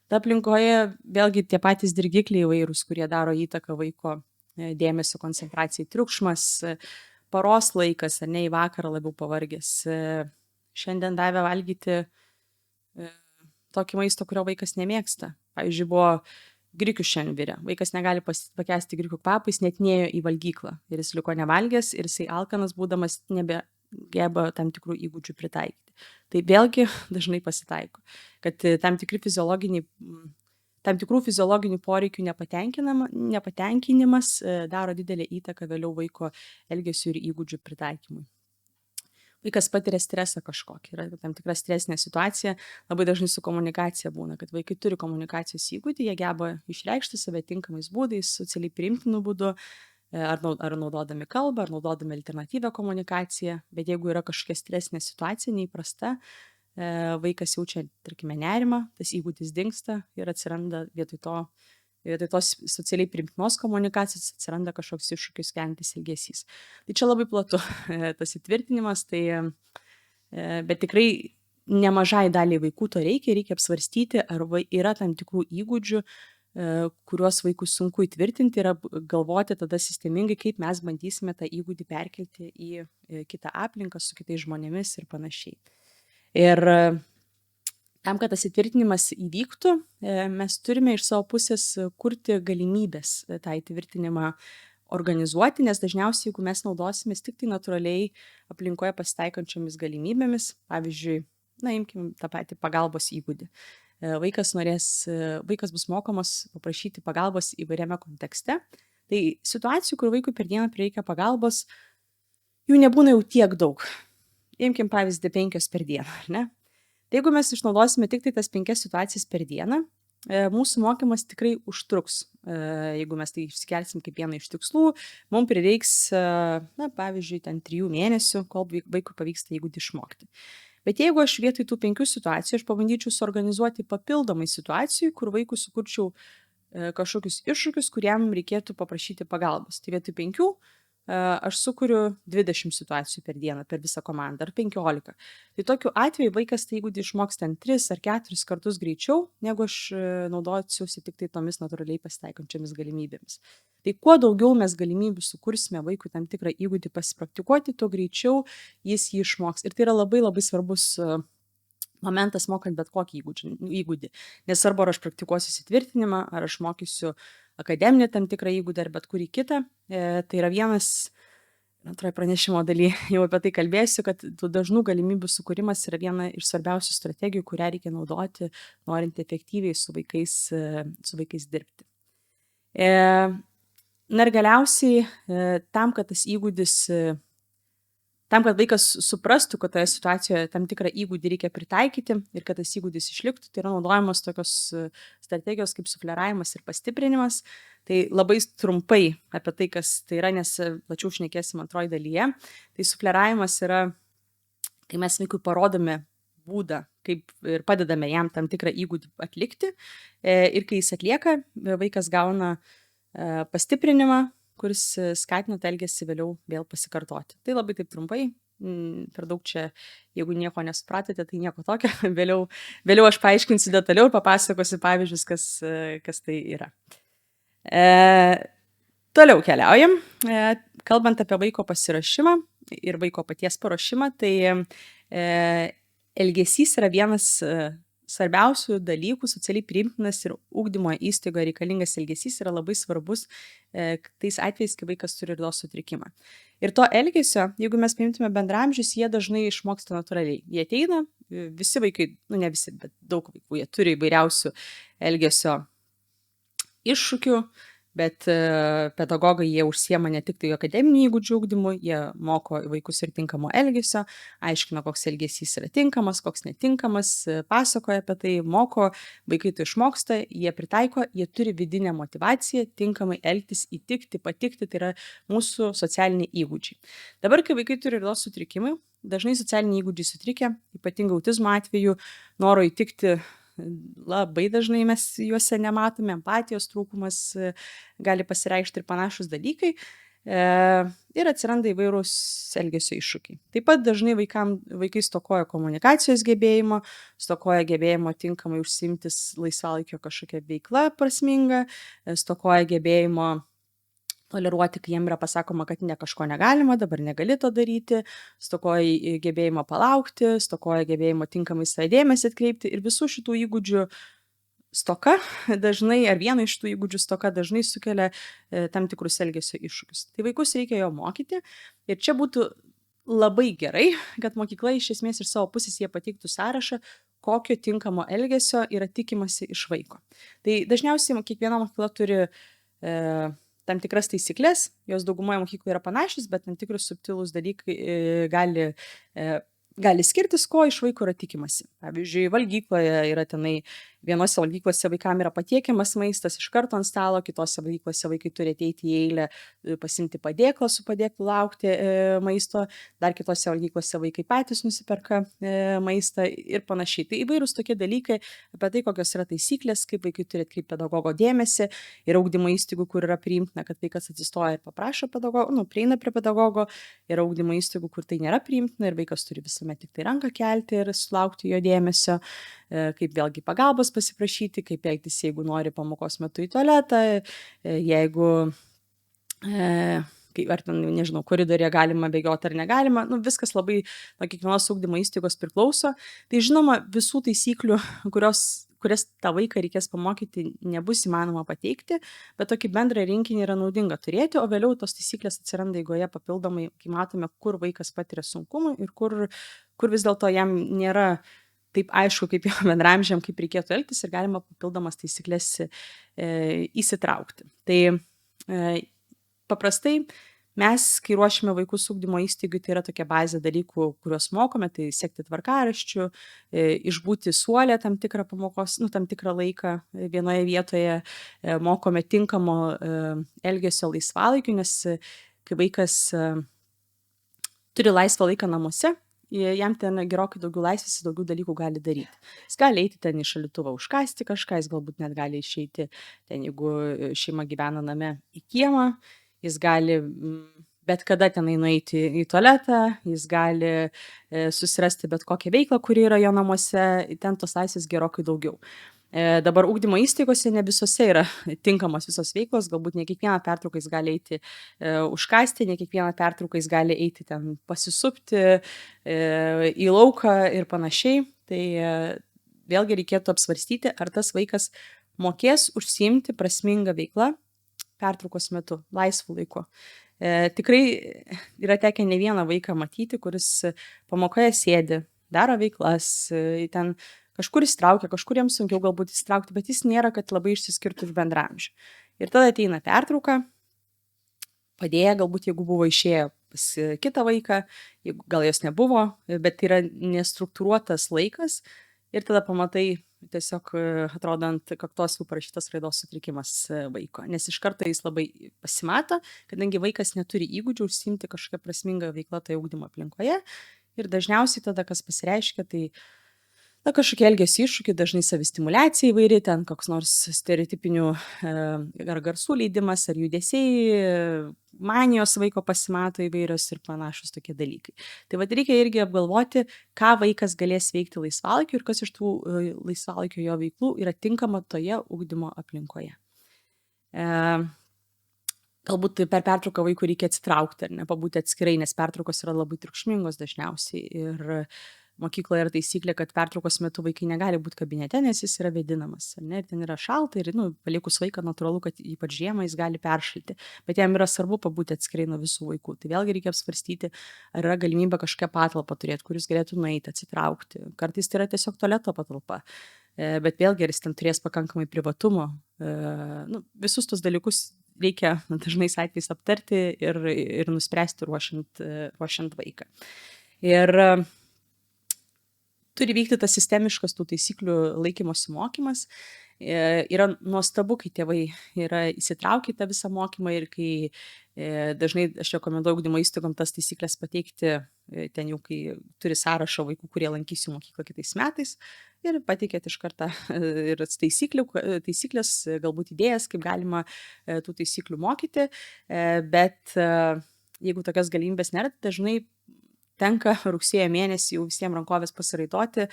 Ta aplinkoje vėlgi tie patys dirgikliai įvairūs, kurie daro įtaką vaiko dėmesio koncentracijai, triukšmas, paros laikas, ar ne, į vakarą labiau pavargęs. Šiandien davė valgyti tokį maistą, kurio vaikas nemėgsta. Pavyzdžiui, buvo grikių šiandien virė. Vaikas negali pakęsti grikių kvapą, jis net nėjo į valgyklą ir jis liko nevalgęs ir jisai alkanas būdamas nebegeba tam tikrų įgūdžių pritaikyti. Tai vėlgi dažnai pasitaiko, kad tam tikrų fiziologinių poreikių nepatenkinimas daro didelę įtaką vėliau vaiko elgesio ir įgūdžių pritaikymui. Vaikas patiria stresą kažkokį, yra tam tikra stresinė situacija, labai dažnai su komunikacija būna, kad vaikai turi komunikacijos įgūdį, jie geba išreikšti save tinkamais būdais, socialiai priimtinų būdų, ar naudodami kalbą, ar naudodami alternatyvią komunikaciją, bet jeigu yra kažkokia stresinė situacija, neįprasta, vaikas jaučia, tarkime, nerimą, tas įgūdis dingsta ir atsiranda vietoj tos socialiai priimtinos komunikacijos atsiranda kažkoks iššūkis keliantis elgesys. Tai čia labai platu tas įtvirtinimas, bet tikrai nemažai daliai vaikų to reikia apsvarstyti, ar yra tam tikrų įgūdžių, kuriuos vaikus sunku įtvirtinti ir galvoti tada sistemingai, kaip mes bandysime tą įgūdį perkelti į kitą aplinką su kitais žmonėmis ir panašiai. Ir tam, kad tas įtvirtinimas įvyktų, mes turime iš savo pusės kurti galimybės tą įtvirtinimą organizuoti, nes dažniausiai, jeigu mes naudosimės tik tai natūraliai aplinkoje pasitaikančiomis galimybėmis, pavyzdžiui, imkim tą patį pagalbos įgūdį. Vaikas bus mokomas paprašyti pagalbos įvairiame kontekste. Tai situacijų, kur vaikui per dieną prireikia pagalbos, jų nebūna jau tiek daug. Imkim pavyzdį 5 per dieną, ar ne? Tai jeigu mes išnaudosime tik tai tas 5 situacijas per dieną, mūsų mokymas tikrai užtruks. Jeigu mes tai išsikelsim kaip vieną iš tikslų, mums prireiks, pavyzdžiui, 3 mėnesių, kol vaikui pavyksta įgūdį išmokti. Bet jeigu aš vietoj tų 5 situacijų, aš pabandyčiau suorganizuoti papildomai situacijų, kur vaikui sukurčiau kažkokius iššūkius, kuriam reikėtų paprašyti pagalbos. Tai vietoj 5 aš sukuriu 20 situacijų per dieną, per visą komandą, ar 15. Tai tokiu atveju vaikas tai įgūdį išmoks 3 ar 4 kartus greičiau, negu aš naudosiuosi tik tai tomis natūraliai pasitaikančiomis galimybėmis. Tai kuo daugiau mes galimybių sukursime vaikui tam tikrą įgūdį pasipraktikuoti, tuo greičiau jis jį išmoks. Ir tai yra labai labai svarbus momentas mokant bet kokį įgūdį. Nesvarbu, ar aš praktikuosiu įtvirtinimą, ar aš mokysiu akademinį tam tikrą įgūdį ar bet kurį kitą. Tai yra vienas, antroje pranešimo dalyje jau apie tai kalbėsiu, kad tų dažnų galimybių sukūrimas yra viena iš svarbiausių strategijų, kurią reikia naudoti, norint efektyviai su vaikais dirbti. Na ir galiausiai, tam, kad vaikas suprastų, kad toje situacijoje tam tikrą įgūdį reikia pritaikyti ir kad tas įgūdis išliktų, tai yra naudojamos tokios strategijos kaip sufleravimas ir pastiprinimas. Tai labai trumpai apie tai, kas tai yra, nes plačiau šnekėsim antroji dalyje. Tai sufleravimas yra, kai mes vaikui parodome būdą, kaip ir padedame jam tam tikrą įgūdį atlikti. Ir kai jis atlieka, vaikas gauna pastiprinimą, kuris skatina tą elgesį vėliau vėl pasikartoti. Tai labai taip trumpai, per daug čia, jeigu nieko nesupratote, tai nieko tokio. Vėliau aš paaiškinsiu detaliau ir papasakosiu pavyzdžius, kas tai yra. Toliau keliaujam. Kalbant apie vaiko pasiruošimą ir vaiko paties paruošimą, tai elgesys yra vienas svarbiausių dalykų, socialiai priimtinas ir ugdymo įstaigoje reikalingas elgesys yra labai svarbus tais atvejais, kai vaikas turi raidos sutrikimą. Ir to elgesio, jeigu mes paimtume bendraamžius, jie dažnai išmoksta natūraliai. Jie ateina, visi vaikai, ne visi, bet daug vaikų, jie turi įvairiausių elgesio iššūkių, bet pedagogai jie užsiema ne tik tai akademinių įgūdžių ugdymu, jie moko vaikus ir tinkamo elgesio, aiškina, koks elgesys yra tinkamas, koks netinkamas, pasakoja apie tai, moko, vaikai tai išmoksta, jie pritaiko, jie turi vidinę motyvaciją tinkamai elgtis, įtikti, patikti, tai yra mūsų socialiniai įgūdžiai. Dabar, kai vaikai turi raidos sutrikimai, dažnai socialiniai įgūdžiai sutrikę, ypatingai autizmo atveju, noro įtikti labai dažnai mes juose nematome, empatijos trūkumas gali pasireikšti ir panašus dalykai. Ir atsiranda įvairūs elgesio iššūkiai. Taip pat dažnai vaikai stokoja komunikacijos gebėjimo, stokoja gebėjimo tinkamai užsiimtis laisvalaikio kažkokia veikla prasminga, stokoja gebėjimo toleruoti, kai jiem yra pasakoma, kad kažko negalima, dabar negali to daryti, stokoja gebėjimo palaukti, stokoja gebėjimo tinkamai savo dėmesį atkreipti ir visų šitų įgūdžių stoka dažnai, ar vieno iš tų įgūdžių stoka dažnai sukelia tam tikrus elgesio iššūkius. Tai vaikus reikia jo mokyti ir čia būtų labai gerai, kad mokykla iš esmės iš savo pusės jie pateiktų sąrašą, kokio tinkamo elgesio yra tikimasi iš vaiko. Tai dažniausiai kiekviena mokykla turi tam tikras taisyklės, jos daugumoje mokykloje yra panašios, bet tam tikrus subtilūs dalykai gali skirtis, ko iš vaiko yra tikimasi. Pavyzdžiui, valgykloje yra tenai, vienose valgyklose vaikams yra patiekiamas maistas iš karto ant stalo, kitose valgyklose vaikai turi ateiti į eilę, pasimti padėklą, su padėklu laukti maisto, dar kitose valgyklose vaikai patys nusiperka maistą ir panašiai. Tai įvairūs tokie dalykai apie tai, kokios yra taisyklės, kaip vaikai turi atkreipti pedagogo dėmesį ir ugdymo įstaigų, kur yra priimtina, kad vaikas atsistoja ir paprašo pedagogo, prieina prie pedagogo, yra ugdymo įstaigų, kur tai nėra priimtina ir vaikas turi visuomet tik tai ranką kelti ir sulaukti jo dėmesio, kaip vėlgi pagalbos pasiprašyti, kaip elgtis, jeigu nori pamokos metu į tualetą, jeigu, ar ten, nežinau, koridorėje galima bėgioti ar negalima, viskas labai nuo kiekvienos ugdymo įstaigos priklauso. Tai žinoma, visų taisyklių, kurias tą vaiką reikės pamokyti, nebus įmanoma pateikti, bet tokį bendrą rinkinį yra naudinga turėti, o vėliau tos taisyklės atsiranda eigoje papildomai, kai matome, kur vaikas patiria sunkumų ir kur vis dėlto jam nėra taip aišku, kaip jo bendramžiam, kaip reikėtų elgtis ir galima papildomas taisyklės įsitraukti. Tai paprastai mes, kai ruošiame vaikus ugdymo įstaigai, tai yra tokia bazė dalykų, kuriuos mokome, tai sekti tvarkaraščių, išbūti suolę tam tikrą pamokos, tam tikrą laiką vienoje vietoje, mokome tinkamo elgesio laisvalaikiu, nes kai vaikas turi laisvą laiką namuose, jam ten gerokai daugiau laisvės, daugiau dalykų gali daryti. Jis gali eiti ten į šaldytuvą užkasti kažką, jis galbūt net gali išeiti ten, jeigu šeima gyvena name, į kiemą, jis gali bet kada tenai nueiti į tualetą, jis gali susirasti bet kokią veiklą, kuri yra jo namuose, ten tos laisvės gerokai daugiau. Dabar ugdymo įstaigose ne visose yra tinkamos visos veiklos, galbūt ne kiekvieną pertrauką jis gali eiti užkasti, ne kiekvieną pertrauką jis gali eiti ten pasisupti į lauką ir panašiai. Tai vėlgi reikėtų apsvarstyti, ar tas vaikas mokės užsiimti prasmingą veiklą pertraukos metu, laisvų laiku. Tikrai yra tekę ne vieną vaiką matyti, kuris pamokoje sėdi, daro veiklas, ten kažkur įsitraukia, kažkur jiems sunkiau galbūt įsitraukti, bet jis nėra, kad labai išsiskirtų iš bendramžių. Ir tada ateina pertrauka, padėję galbūt, jeigu buvo išėję pas kitą vaiką, gal jos nebuvo, bet tai yra nestruktūruotas laikas ir tada pamatai, tiesiog atrodo ant kaktos jau parašytas raidos sutrikimas vaiko, nes iš karto jis labai pasimato, kadangi vaikas neturi įgūdžių užsiimti kažkokią prasmingą veiklą toje ugdymo aplinkoje ir dažniausiai tada, kas pasireiškia, tai kažkokie elgesio iššūkiai, dažnai savistimuliacija įvairi, ten koks nors stereotipinių ar garsų leidimas, ar judesiai, manijos vaiko pasimato įvairios ir panašus tokie dalykai. Tai reikia irgi apgalvoti, ką vaikas galės veikti laisvalaikiu ir kas iš tų laisvalaikio jo veiklų yra tinkama toje ugdymo aplinkoje. Galbūt per pertrauką vaikui reikia atsitraukti ar nepabūti atskirai, nes pertraukos yra labai triukšmingos dažniausiai ir mokykloje yra taisyklė, kad pertraukos metu vaikai negali būti kabinete, nes jis yra vėdinamas. Ir ten yra šalta ir palikus vaiką natūralu, kad ypač žiemą jis gali peršalti. Bet jam yra svarbu pabūti atskirai nuo visų vaikų. Tai vėlgi reikia apsvarstyti, ar yra galimybė kažkokią patalpą turėti, kuris galėtų nueiti, atsitraukti. Kartais tai yra tiesiog tualeto patalpa. Bet vėlgi, ar jis ten turės pakankamai privatumo. Visus tos dalykus reikia dažnais atvejais aptarti ir nuspręsti ruošiant vaiką. Ir turi vykti tas sistemiškas tų taisyklių laikymosi mokymas. Yra nuostabu, kai tėvai yra įsitraukę į tą visą mokymą ir kai dažnai aš rekomenduoju ugdymo įstaigom tas taisyklės pateikti ten jau, kai turi sąrašą vaikų, kurie lankys jų mokyklą kitais metais ir pateikėt iš karto ir taisyklės, galbūt idėjas, kaip galima tų taisyklių mokyti, bet jeigu tokios galimybės nėra, dažnai tenka rugsėjo mėnesį jau visiems rankovės pasiraitoti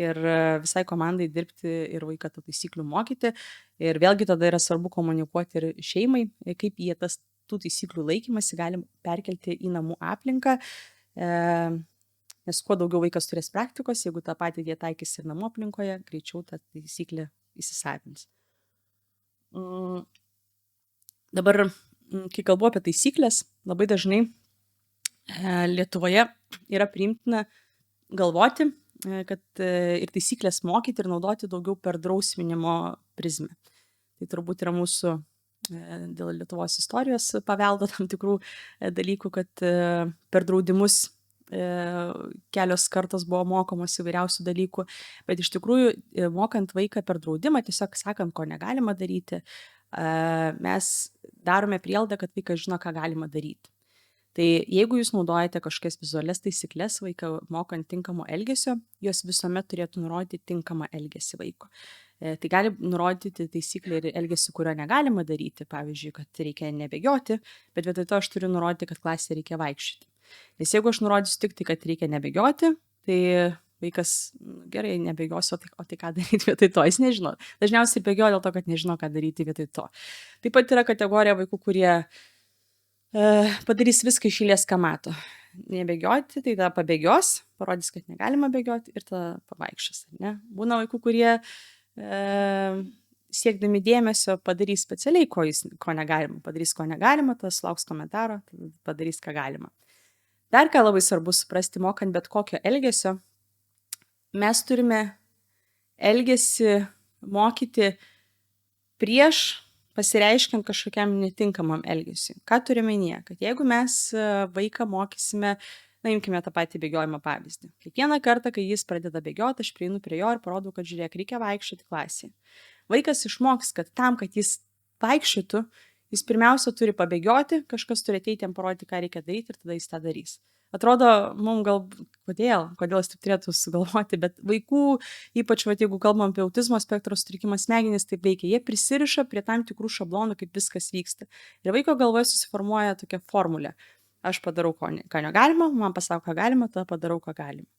ir visai komandai dirbti ir vaiką tų taisyklių mokyti. Ir vėlgi tada yra svarbu komunikuoti ir šeimai, kaip jie tų taisyklių laikymasi gali perkelti į namų aplinką, nes kuo daugiau vaikas turės praktikos, jeigu tą patį jie taikys ir namų aplinkoje, greičiau ta taisyklė įsisavins. Dabar, kai kalbu apie taisyklės, labai dažnai Lietuvoje yra priimtina galvoti, kad ir taisyklės mokyti ir naudoti daugiau per drausminimo prizmę. Tai turbūt yra mūsų dėl Lietuvos istorijos paveldo tam tikrų dalykų, kad per draudimus kelios kartos buvo mokomos įvairiausių dalykų, bet iš tikrųjų mokant vaiką per draudimą, tiesiog sakant, ko negalima daryti, mes darome prielaidą, kad vaikas žino, ką galima daryti. Tai jeigu jūs naudojate kažkokias vizualias taisyklės vaiką mokant tinkamo elgesio, jos visuomet turėtų nurodyti tinkamą elgesį vaiko. Tai gali nurodyti taisyklę ir elgesį, kurio negalima daryti, pavyzdžiui, kad reikia nebėgioti, bet vietoj to aš turiu nurodyti, kad klasėje reikia vaikščioti. Nes jeigu aš nurodysiu tik tai, kad reikia nebėgioti, tai vaikas gerai nebėgiosiu, o tai ką daryti vietoj to, jis nežino. Dažniausiai bėgioja dėl to, kad nežino, ką daryti vietoj to. Taip pat yra kategorija vaikų, kurie padarys viską iš eilės, ką mato. Nebėgioti, tai tada pabėgios, parodys, kad negalima bėgioti ir tada pavaikščios. Ne? Būna vaikų, kurie siekdami dėmesio padarys specialiai, ko negalima. Padarys, ko negalima, tas lauks komentaro, padarys, ką galima. Dar ką labai svarbu suprasti, mokant bet kokio elgesio, mes turime elgesį mokyti prieš pasireiškiant kažkokiam netinkamam elgesiui. Ką turime minėti? Kad jeigu mes vaiką mokysime, imkime tą patį bėgiojimo pavyzdį. Kiekvieną kartą, kai jis pradeda bėgioti, aš prieinu prie jo ir parodau, kad žiūrėk, reikia vaikščioti klasėje. Vaikas išmoks, kad tam, kad jis vaikščiotų, jis pirmiausia turi pabėgioti, kažkas turi ateiti jam parodyti, ką reikia daryti ir tada jis tą darys. Atrodo, mums gal kodėl jis taip turėtų sugalvoti, bet vaikų, ypač jeigu kalbam apie autizmo spektro sutrikimą, smegenys taip veikia, jie prisiriša prie tam tikrų šablonų, kaip viskas vyksta. Ir vaiko galvoje susiformuoja tokia formulė. Aš padarau, ką negalima, man pasako, ką galima, tada padarau, ką galima.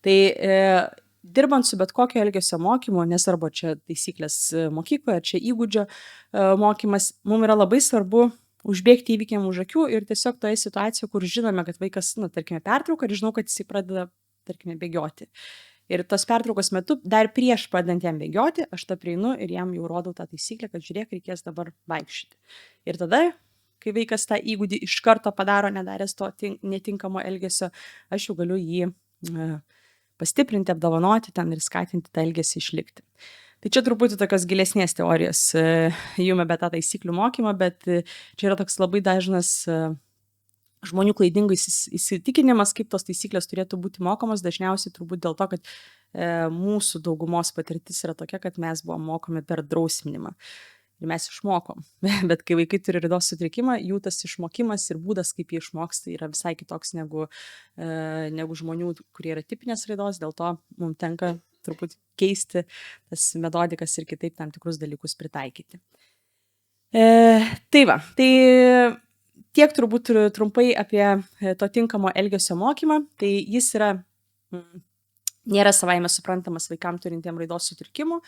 Tai dirbant su bet kokio elgesio mokymu, nesvarbu, čia taisyklės mokykloje, čia įgūdžio mokymas, mums yra labai svarbu užbėgti įvykiam už akių ir tiesiog toje situacijoje, kur žinome, kad vaikas, tarkime, pertrauka ir žinau, kad jis pradeda, tarkime, bėgioti. Ir tos pertraukos metu, dar prieš pradant jam bėgioti, aš tą prieinu ir jam jau rodau tą taisyklę, kad žiūrėk, reikės dabar vaikščioti. Ir tada, kai vaikas tą įgūdį iš karto padaro, nedaręs to netinkamo elgesio, aš jau galiu jį pastiprinti, apdovanoti ten ir skatinti tą elgesį išlikti. Tai čia truputį tokios gilesnės teorijos jums apie tą taisyklių mokymą, bet čia yra toks labai dažnas žmonių klaidingas įsitikinimas, kaip tos taisyklės turėtų būti mokomos, dažniausiai turbūt dėl to, kad mūsų daugumos patirtis yra tokia, kad mes buvom mokomi per drausminimą. Ir mes išmokom. Bet kai vaikai turi raidos sutrikimą, jų tas išmokimas ir būdas, kaip jie išmoksta, yra visai kitoks negu žmonių, kurie yra tipinės raidos, dėl to mums tenka truputį keisti tas metodikas ir kitaip tam tikrus dalykus pritaikyti. Tai tiek turbūt trumpai apie to tinkamo elgesio mokymą. Tai jis nėra savaime suprantamas vaikams turintiem raidos sutrikimų.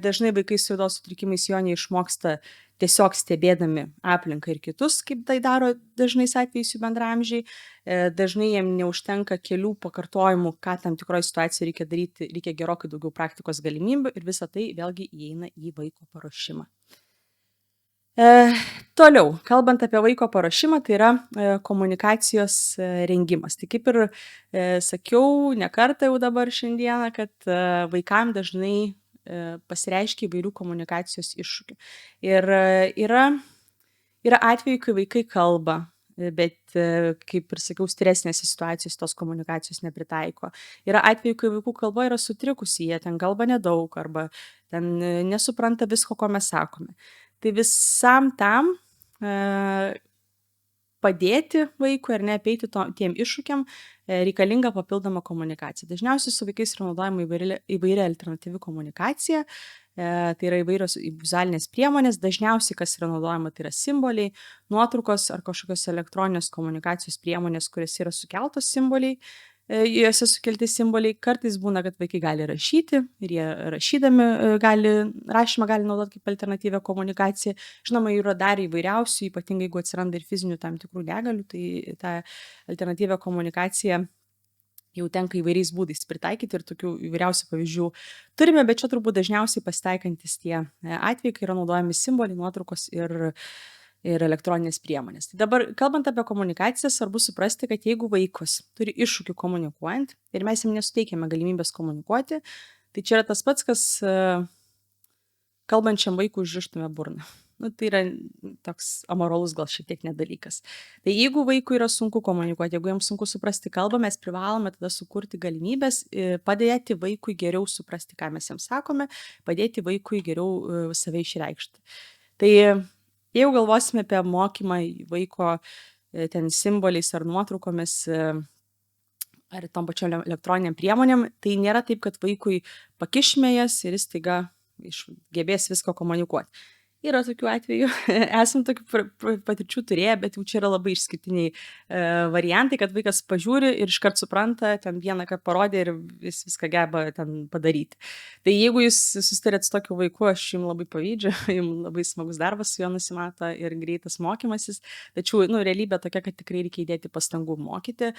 Dažnai vaikai su raidos sutrikimais jo neišmoksta tiesiog stebėdami aplinką ir kitus, kaip tai daro dažnais atvejais jų bendraamžiai. Dažnai jiem neužtenka kelių pakartojimų, ką tam tikroje situacijoje reikia daryti, reikia gerokai daugiau praktikos galimybių ir visa tai vėlgi įeina į vaiko paruošimą. Toliau, kalbant apie vaiko paruošimą, tai yra komunikacijos rengimas. Tai kaip ir sakiau ne kartą jau dabar šiandieną, kad vaikams dažnai pasireiškia įvairių komunikacijos iššūkių. Ir yra Yra atvejų, kai vaikai kalba, bet, kaip ir sakiau, stresinėse situacijose tos komunikacijos nepritaiko. Yra atvejų, kai vaikų kalba yra sutrikusi, jie ten kalba nedaug arba ten nesupranta visko, ko mes sakome. Tai visam tam padėti vaikui ar ne apeiti tiem iššūkiam reikalinga papildoma komunikacija. Dažniausiai su vaikais yra naudojama įvairia alternatyvi komunikacija, tai yra įvairios vizualinės priemonės, dažniausiai kas yra naudojama tai yra simboliai, nuotraukos ar kažkokios elektroninės komunikacijos priemonės, kuriuose yra sukeltos simboliai, juose sukelti simboliai. Kartais būna, kad vaikai gali rašyti ir jie rašydami rašymą gali naudoti kaip alternatyvią komunikaciją. Žinoma, jų yra dar įvairiausių, ypatingai jeigu atsiranda ir fizinių tam tikrų negalių, tai tą alternatyvią komunikaciją jau tenka įvairiais būdais pritaikyti ir tokių įvairiausių pavyzdžių turime, bet čia turbūt dažniausiai pasitaikantis tie atvejai, kai yra naudojami simboliai, nuotraukos ir elektroninės priemonės. Tai dabar, kalbant apie komunikaciją, svarbu suprasti, kad jeigu vaikas turi iššūkių komunikuojant ir mes jam nesuteikiame galimybės komunikuoti, tai čia yra tas pats, kas kalbančiam vaikui užrištume burną. Tai yra toks amoralus gal šiek tiek nedalykas. Tai jeigu vaikui yra sunku komunikuoti, jeigu jam sunku suprasti kalbą, mes privalome tada sukurti galimybės, padėti vaikui geriau suprasti, ką mes jam sakome, padėti vaikui geriau save išreikšti. Tai jeigu galvosime apie mokymą vaiko ten simboliais ar nuotraukomis ar tom pačiom elektroniniam priemonėm, tai nėra taip, kad vaikui pakišime jas ir jis staiga gebės visko komunikuoti. Yra tokių atvejų, esam tokių patirčių turėję, bet jau čia yra labai išskirtiniai variantai, kad vaikas pažiūri ir iškart supranta, ten vieną kartą parodė ir jis viską geba ten padaryti. Tai jeigu jūs susitarėt su tokiu vaiku, aš jums labai pavydžiu, jums labai smagus darbas su juo nusimato ir greitas mokymasis, tačiau realybė tokia, kad tikrai reikia įdėti pastangų mokyti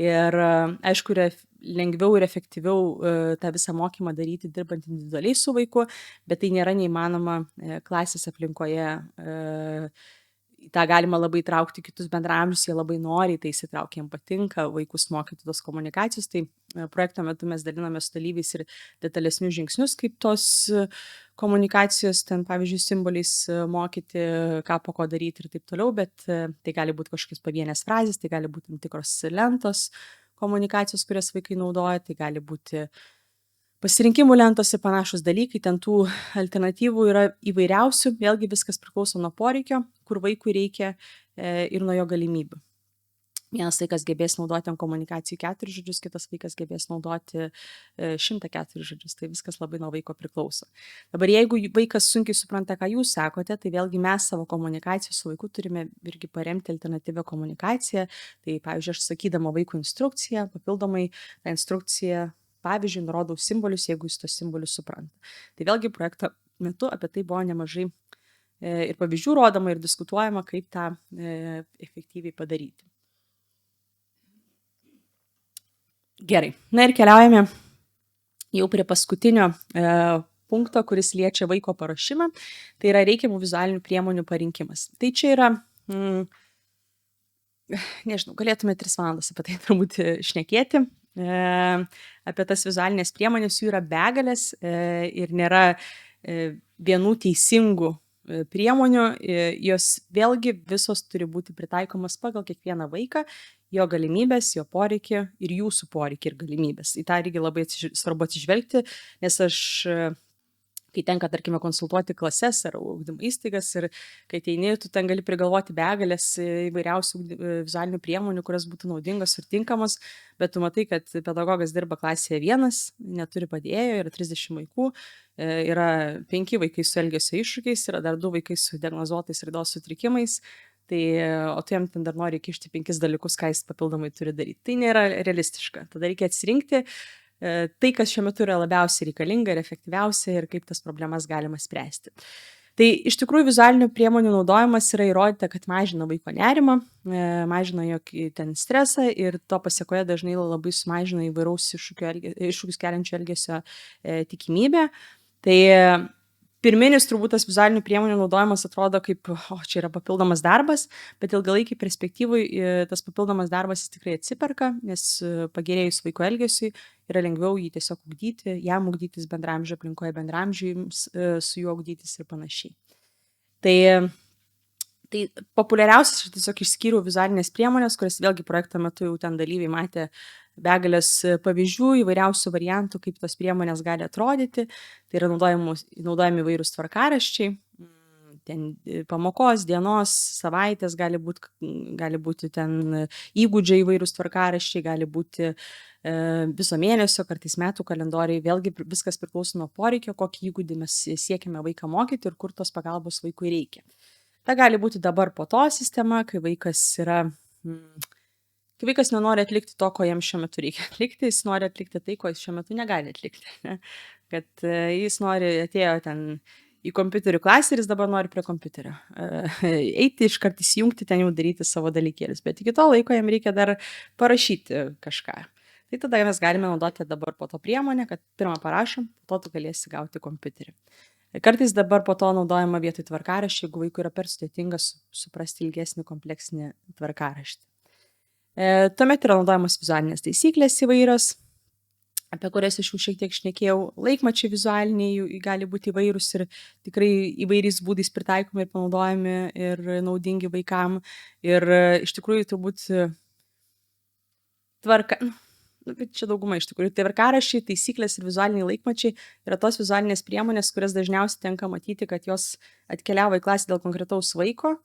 ir aišku, lengviau ir efektyviau tą visą mokymą daryti dirbant individualiai su vaiku, bet tai nėra neįmanoma klasės aplinkoje. tą galima labai įtraukti kitus bendraamžius, jie labai nori, tai įsitraukia, jiems patinka vaikus mokyti tos komunikacijos. Tai projekto metu mes dalinamės su dalyviais ir detalesnius žingsnius, kaip tos komunikacijos, ten pavyzdžiui, simboliais mokyti, ką po ko daryti ir taip toliau, bet tai gali būti kažkokios pavienės frazės, tai gali būti tam tikros lentos komunikacijos, kurias vaikai naudoja, tai gali būti pasirinkimų lentos ir panašus dalykai, ten tų alternatyvų yra įvairiausių, vėlgi viskas priklauso nuo poreikio, kur vaikui reikia ir nuo jo galimybių. Vienas vaikas gebės naudoti ant komunikacijų 4 žodžius, kitas vaikas gebės naudoti 104 žodžius, tai viskas labai nuo vaiko priklauso. Dabar jeigu vaikas sunkiai supranta, ką jūs sakote, tai vėlgi mes savo komunikaciją su vaiku turime irgi paremti alternatyvią komunikaciją, tai pavyzdžiui, aš sakydama vaikų instrukciją, papildomai tą instrukciją pavyzdžiui, nurodau simbolius, jeigu jis tos simbolius supranta. Tai vėlgi projekto metu apie tai buvo nemažai ir pavyzdžių rodoma ir diskutuojama, kaip tą efektyviai padaryti. Gerai. Na ir keliaujame jau prie paskutinio punkto, kuris liečia vaiko paruošimą. Tai yra reikiamų vizualinių priemonių parinkimas. Tai čia yra, nežinau, galėtume 3 valandas apie tai turbūt šnekėti. Apie tas vizualinės priemonės, jų yra begalės ir nėra vienų teisingų priemonių, jos vėlgi visos turi būti pritaikomas pagal kiekvieną vaiką, jo galimybės, jo poreikį ir jūsų poreikį ir galimybės. Į tą irgi labai svarbu atsižvelgti, nes aš, kai tenka, tarkime, konsultuoti klases ar ugdymo įstaigas ir kai ateini, tu ten gali prigalvoti begalės įvairiausių vizualinių priemonių, kurios būtų naudingos ir tinkamos, bet tu matai, kad pedagogas dirba klasėje vienas, neturi padėjėjo, yra 30 vaikų, yra 5 vaikai su elgesio iššūkiais, yra dar 2 vaikai su diagnozuotais raidos sutrikimais, o tu jam ten dar nori įkišti 5 dalykus, ką jis papildomai turi daryti. Tai nėra realistiška. Tada reikia atsirinkti tai, kas šiuo metu yra labiausiai reikalinga ir efektyviausia ir kaip tas problemas galima spręsti. Tai iš tikrųjų vizualinių priemonių naudojimas yra įrodyta, kad mažina vaiko nerimą, mažina jo ten stresą ir to pasiekoje dažnai labai sumažina įvairaus iššūkius keliančio elgesio tikimybę. Tai pirminis turbūt tas vizualinių priemonių naudojimas atrodo kaip, čia yra papildomas darbas, bet ilgalaikiai perspektyvui tas papildomas darbas jis tikrai atsiperka, nes pagerėjus vaiko elgesiui yra lengviau jį tiesiog ugdyti, jam ugdytis bendramžių aplinkoje, bendramžiui su juo ugdytis ir panašiai. Tai Tai populiariausias aš tiesiog išskyriau vizualinės priemonės, kurias vėlgi projekto metu jau ten dalyviai matė begalės pavyzdžių, įvairiausių variantų, kaip tos priemonės gali atrodyti. Tai yra naudojami įvairūs tvarkaraščiai, ten pamokos, dienos, savaitės, gali būti ten įgūdžiai įvairūs tvarkaraščiai, gali būti viso mėnesio, kartais metų kalendoriai, vėlgi viskas priklauso nuo poreikio, kokį įgūdį mes siekime vaiką mokyti ir kur tos pagalbos vaikui reikia. Ta gali būti dabar po to sistema, kai vaikas nenori atlikti to, ko jam šiuo metu reikia atlikti, jis nori atlikti tai, ko jis šiuo metu negali atlikti. Ne? Kad jis atėjo ten į kompiuterių klasę ir jis dabar nori prie kompiuterio. Eiti iškart įsijungti, ten jau daryti savo dalykėlius, bet iki to laiko jam reikia dar parašyti kažką. Tai tada mes galime naudoti dabar po to priemonę, kad pirmą parašom, po to tu galėsi gauti kompiuterį. Kartais dabar po to naudojama vietoj tvarkaraščių, jeigu vaikui yra per sudėtinga suprasti ilgesnį kompleksinį tvarkaraštį. Tuomet yra naudojamos vizualinės taisyklės įvairios, apie kurias aš jau šiek tiek šnekėjau. Laikmačiai vizualiniai gali būti įvairūs ir tikrai įvairiais būdais pritaikomi ir panaudojami ir naudingi vaikam. Ir iš tikrųjų turbūt čia dauguma iš tikrųjų. Tvarkaraščiai, taisyklės ir vizualiniai laikmačiai yra tos vizualinės priemonės, kurias dažniausiai tenka matyti, kad jos atkeliavo į klasę dėl konkretaus vaiko,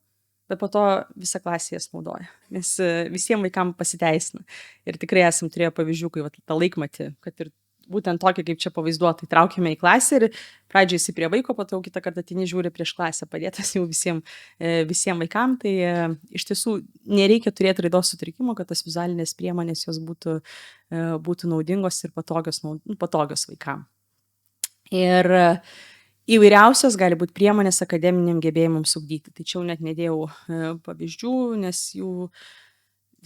bet po to visa klasė jas naudoja, nes visiems vaikams pasiteisina. Ir tikrai esam turėję pavyzdžių, kai tą laikmatį, kad ir būtent tokį, kaip čia pavaizduota, įtraukėme į klasę ir pradžiai jis prie vaiko, po to kitą kartą atini žiūri prieš klasę, padėtas jau visiems vaikams. Tai iš tiesų nereikia turėti raidos sutrikimo, kad tas vizualinės priemonės jos būtų naudingos ir patogios vaikams. Ir įvairiausios gali būti priemonės akademiniam gebėjimams ugdyti. Tai čia jau net nedėjau pavyzdžių, nes jų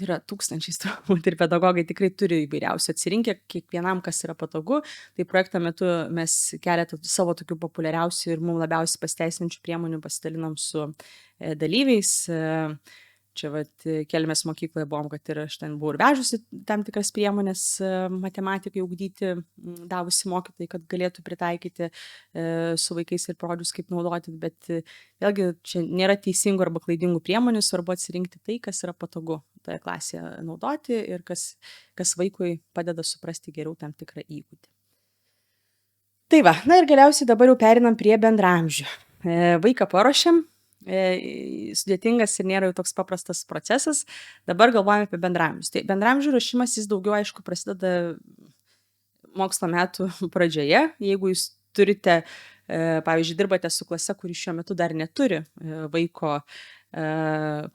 yra tūkstančiais turbūt ir pedagogai tikrai turi įvairiausių atsirinkę, kiekvienam kas yra patogu. Tai projekto metu mes keletą savo tokių populiariausių ir mums labiausiai pasiteisinančių priemonių pasidalinom su dalyviais. Čia Kelmės mokykloje buvom, kad ir aš ten buvau ir vežusi tam tikras priemonės matematikai ugdyti, davusi mokytojai, kad galėtų pritaikyti su vaikais ir parodžius, kaip naudoti, bet vėlgi čia nėra teisingų arba klaidingų priemonių, svarbu atsirinkti tai, kas yra patogu toje klasėje naudoti ir kas vaikui padeda suprasti geriau tam tikrą įgūdį. Tai va, ir galiausiai dabar jau perinam prie bendraamžių. Vaiką paruošėm. Sudėtingas ir nėra jau toks paprastas procesas. Dabar galvojame apie bendraamžius. Tai bendraamžių ruošimas jis daugiau, aišku, prasideda mokslo metų pradžioje. Jeigu jūs turite, pavyzdžiui, dirbate su klase, kuri šiuo metu dar neturi vaiko,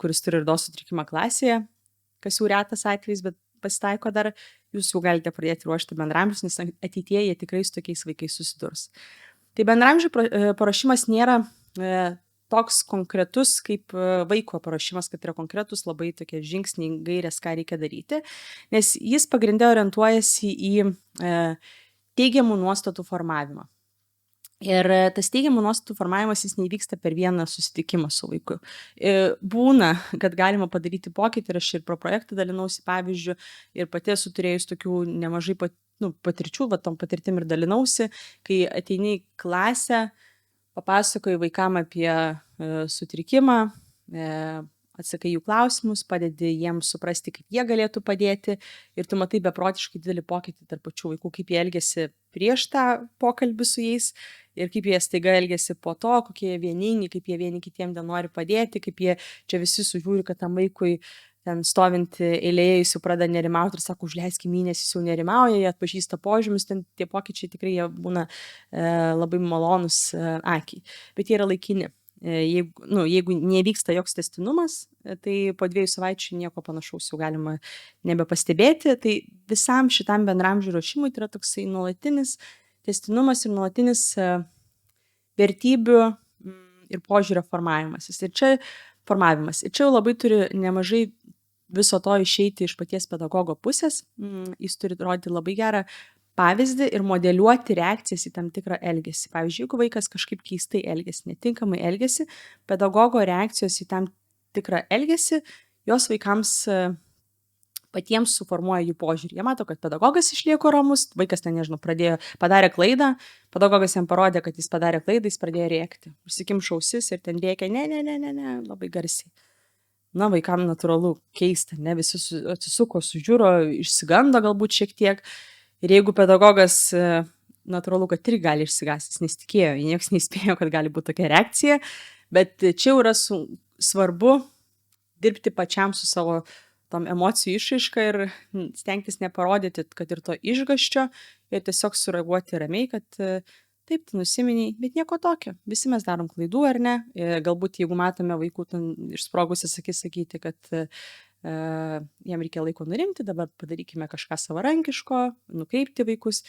kuris turi raidos sutrikimą klasėje, kas jau retas atvejis, bet pasitaiko dar, jūs jau galite pradėti ruošti bendraamžius, nes ateityje jie tikrai su tokiais vaikais susidurs. Tai bendraamžių paruošimas nėra toks konkretus kaip vaiko paruošimas, kad yra konkretus labai tokie žingsniai, gairės, ką reikia daryti, nes jis pagrinde orientuojasi į teigiamų nuostatų formavimą. Ir tas teigiamų nuostatų formavimas jis neįvyksta per vieną susitikimą su vaiku. Būna, kad galima padaryti pokytį ir aš ir pro projektą dalinausi pavyzdžių ir pati esu turėjus tokių nemažai patirčių, tom patirtim ir dalinausi, kai ateini į klasę, papasakoji vaikam apie sutrikimą, atsakai jų klausimus, padedi jiems suprasti, kaip jie galėtų padėti ir tu matai beprotiškai didelį pokytį tarp pačių vaikų, kaip jie elgiasi prieš tą pokalbį su jais ir kaip jie staiga elgiasi po to, kokie jie vieningi, kaip jie vieni kitiem nori padėti, kaip jie čia visi sužiūri, kad tam vaikui ten stovint eilėje jis jau pradeda nerimauti ir sako, užleisk mėnesį, jis jau nerimauja, jie atpažįsta požymius, ten tie pokyčiai tikrai jie būna labai malonus akiai, bet jie yra laikini. Jeigu nevyksta joks tęstinumas, tai po 2 savaičių nieko panašaus jau galima nebepastebėti. Tai visam šitam bendraamžių ruošimui tai yra toksai nuolatinis tęstinumas ir nuolatinis vertybių ir požiūrio formavimasis. Ir čia jau labai turi nemažai viso to išeiti iš paties pedagogo pusės. Jis turi rodyti labai gerą pavyzdį ir modeliuoti reakcijas į tam tikrą elgesį. Pavyzdžiui, jeigu vaikas kažkaip keistai elgesi, netinkamai elgesi, pedagogo reakcijos į tam tikrą elgesį, jos vaikams patiems suformuoja jų požiūrį. Jie mato, kad pedagogas išlieko ramus, vaikas ten, nežinau, padarė klaidą, pedagogas jam parodė, kad jis padarė klaidą, jis pradėjo rėkti. Užsikimšo ausis ir ten rėkia, ne, labai garsiai. Na, vaikam natūralu keista, ne, visi atsisuko, sužiūro, išsigando galbūt šiek tiek. Ir jeigu pedagogas, natūralu, kad ir gali išsigąsti, jis nesitikėjo, niekas neįspėjo, kad gali būti tokia reakcija, bet čia jau yra svarbu dirbti pačiam su savo tom emocijų išraiška ir stengtis neparodyti, kad ir to išgąsčio ir tiesiog sureaguoti ramiai, kad taip, tu nusiminiai, bet nieko tokio. Visi mes darom klaidų, ar ne? Galbūt jeigu matome vaikų išsprogusi sakyti, kad jam reikia laiko nurimti, dabar padarykime kažką savarankiško, nukreipti vaikus.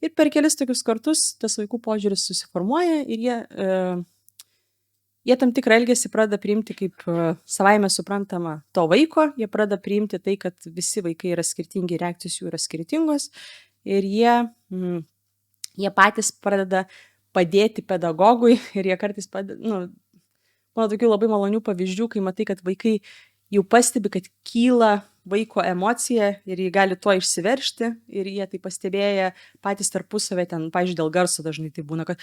Ir per kelis tokius kartus tas vaikų požiūris susiformuoja ir jie tam tikrą elgesį pradeda priimti kaip savaime suprantama to vaiko, jie pradeda priimti tai, kad visi vaikai yra skirtingi, reakcijos jų yra skirtingos ir jie patys pradeda padėti pedagogui ir jie kartais padeda, mano tokių labai malonių pavyzdžių, kai matai, kad vaikai jau pastebi, kad kyla vaiko emocija ir jį gali tuo išsiveršti ir jie tai pastebėję patys tarpusavę ten, pavyzdžiui, dėl garso dažnai tai būna, kad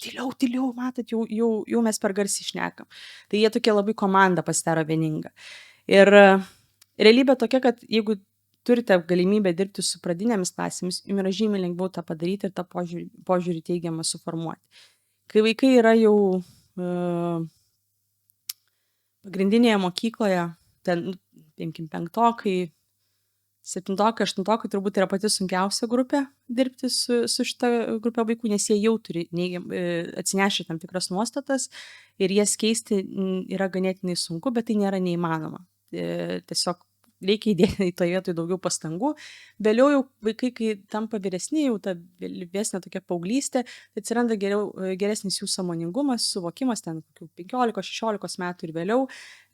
tyliau, matot, jau mes per garsiai šnekam. Tai jie tokie labai komanda pasidaro vieninga. Ir realybė tokia, kad jeigu turite galimybę dirbti su pradinėmis klasėmis, jums yra žymiai lengviau tą padaryti ir tą požiūrį teigiamą suformuoti. Kai vaikai yra jau pagrindinėje mokykloje, ten, paimkim, 5-okai, 7-okai, 8-okai turbūt yra pati sunkiausia grupė dirbti su šita grupė vaikų, nes jie jau turi atsinešę tam tikras nuostatas ir jas keisti yra ganėtinai sunku, bet tai nėra neįmanoma. Tiesiog reikia įdėti į toje vietoje daugiau pastangų. Vėliau jau vaikai, kai tampa vyresni, jau ta vėlesnė tokia paauglystė, tai atsiranda geresnis jų sąmoningumas, suvokimas ten 15-16 metų ir vėliau.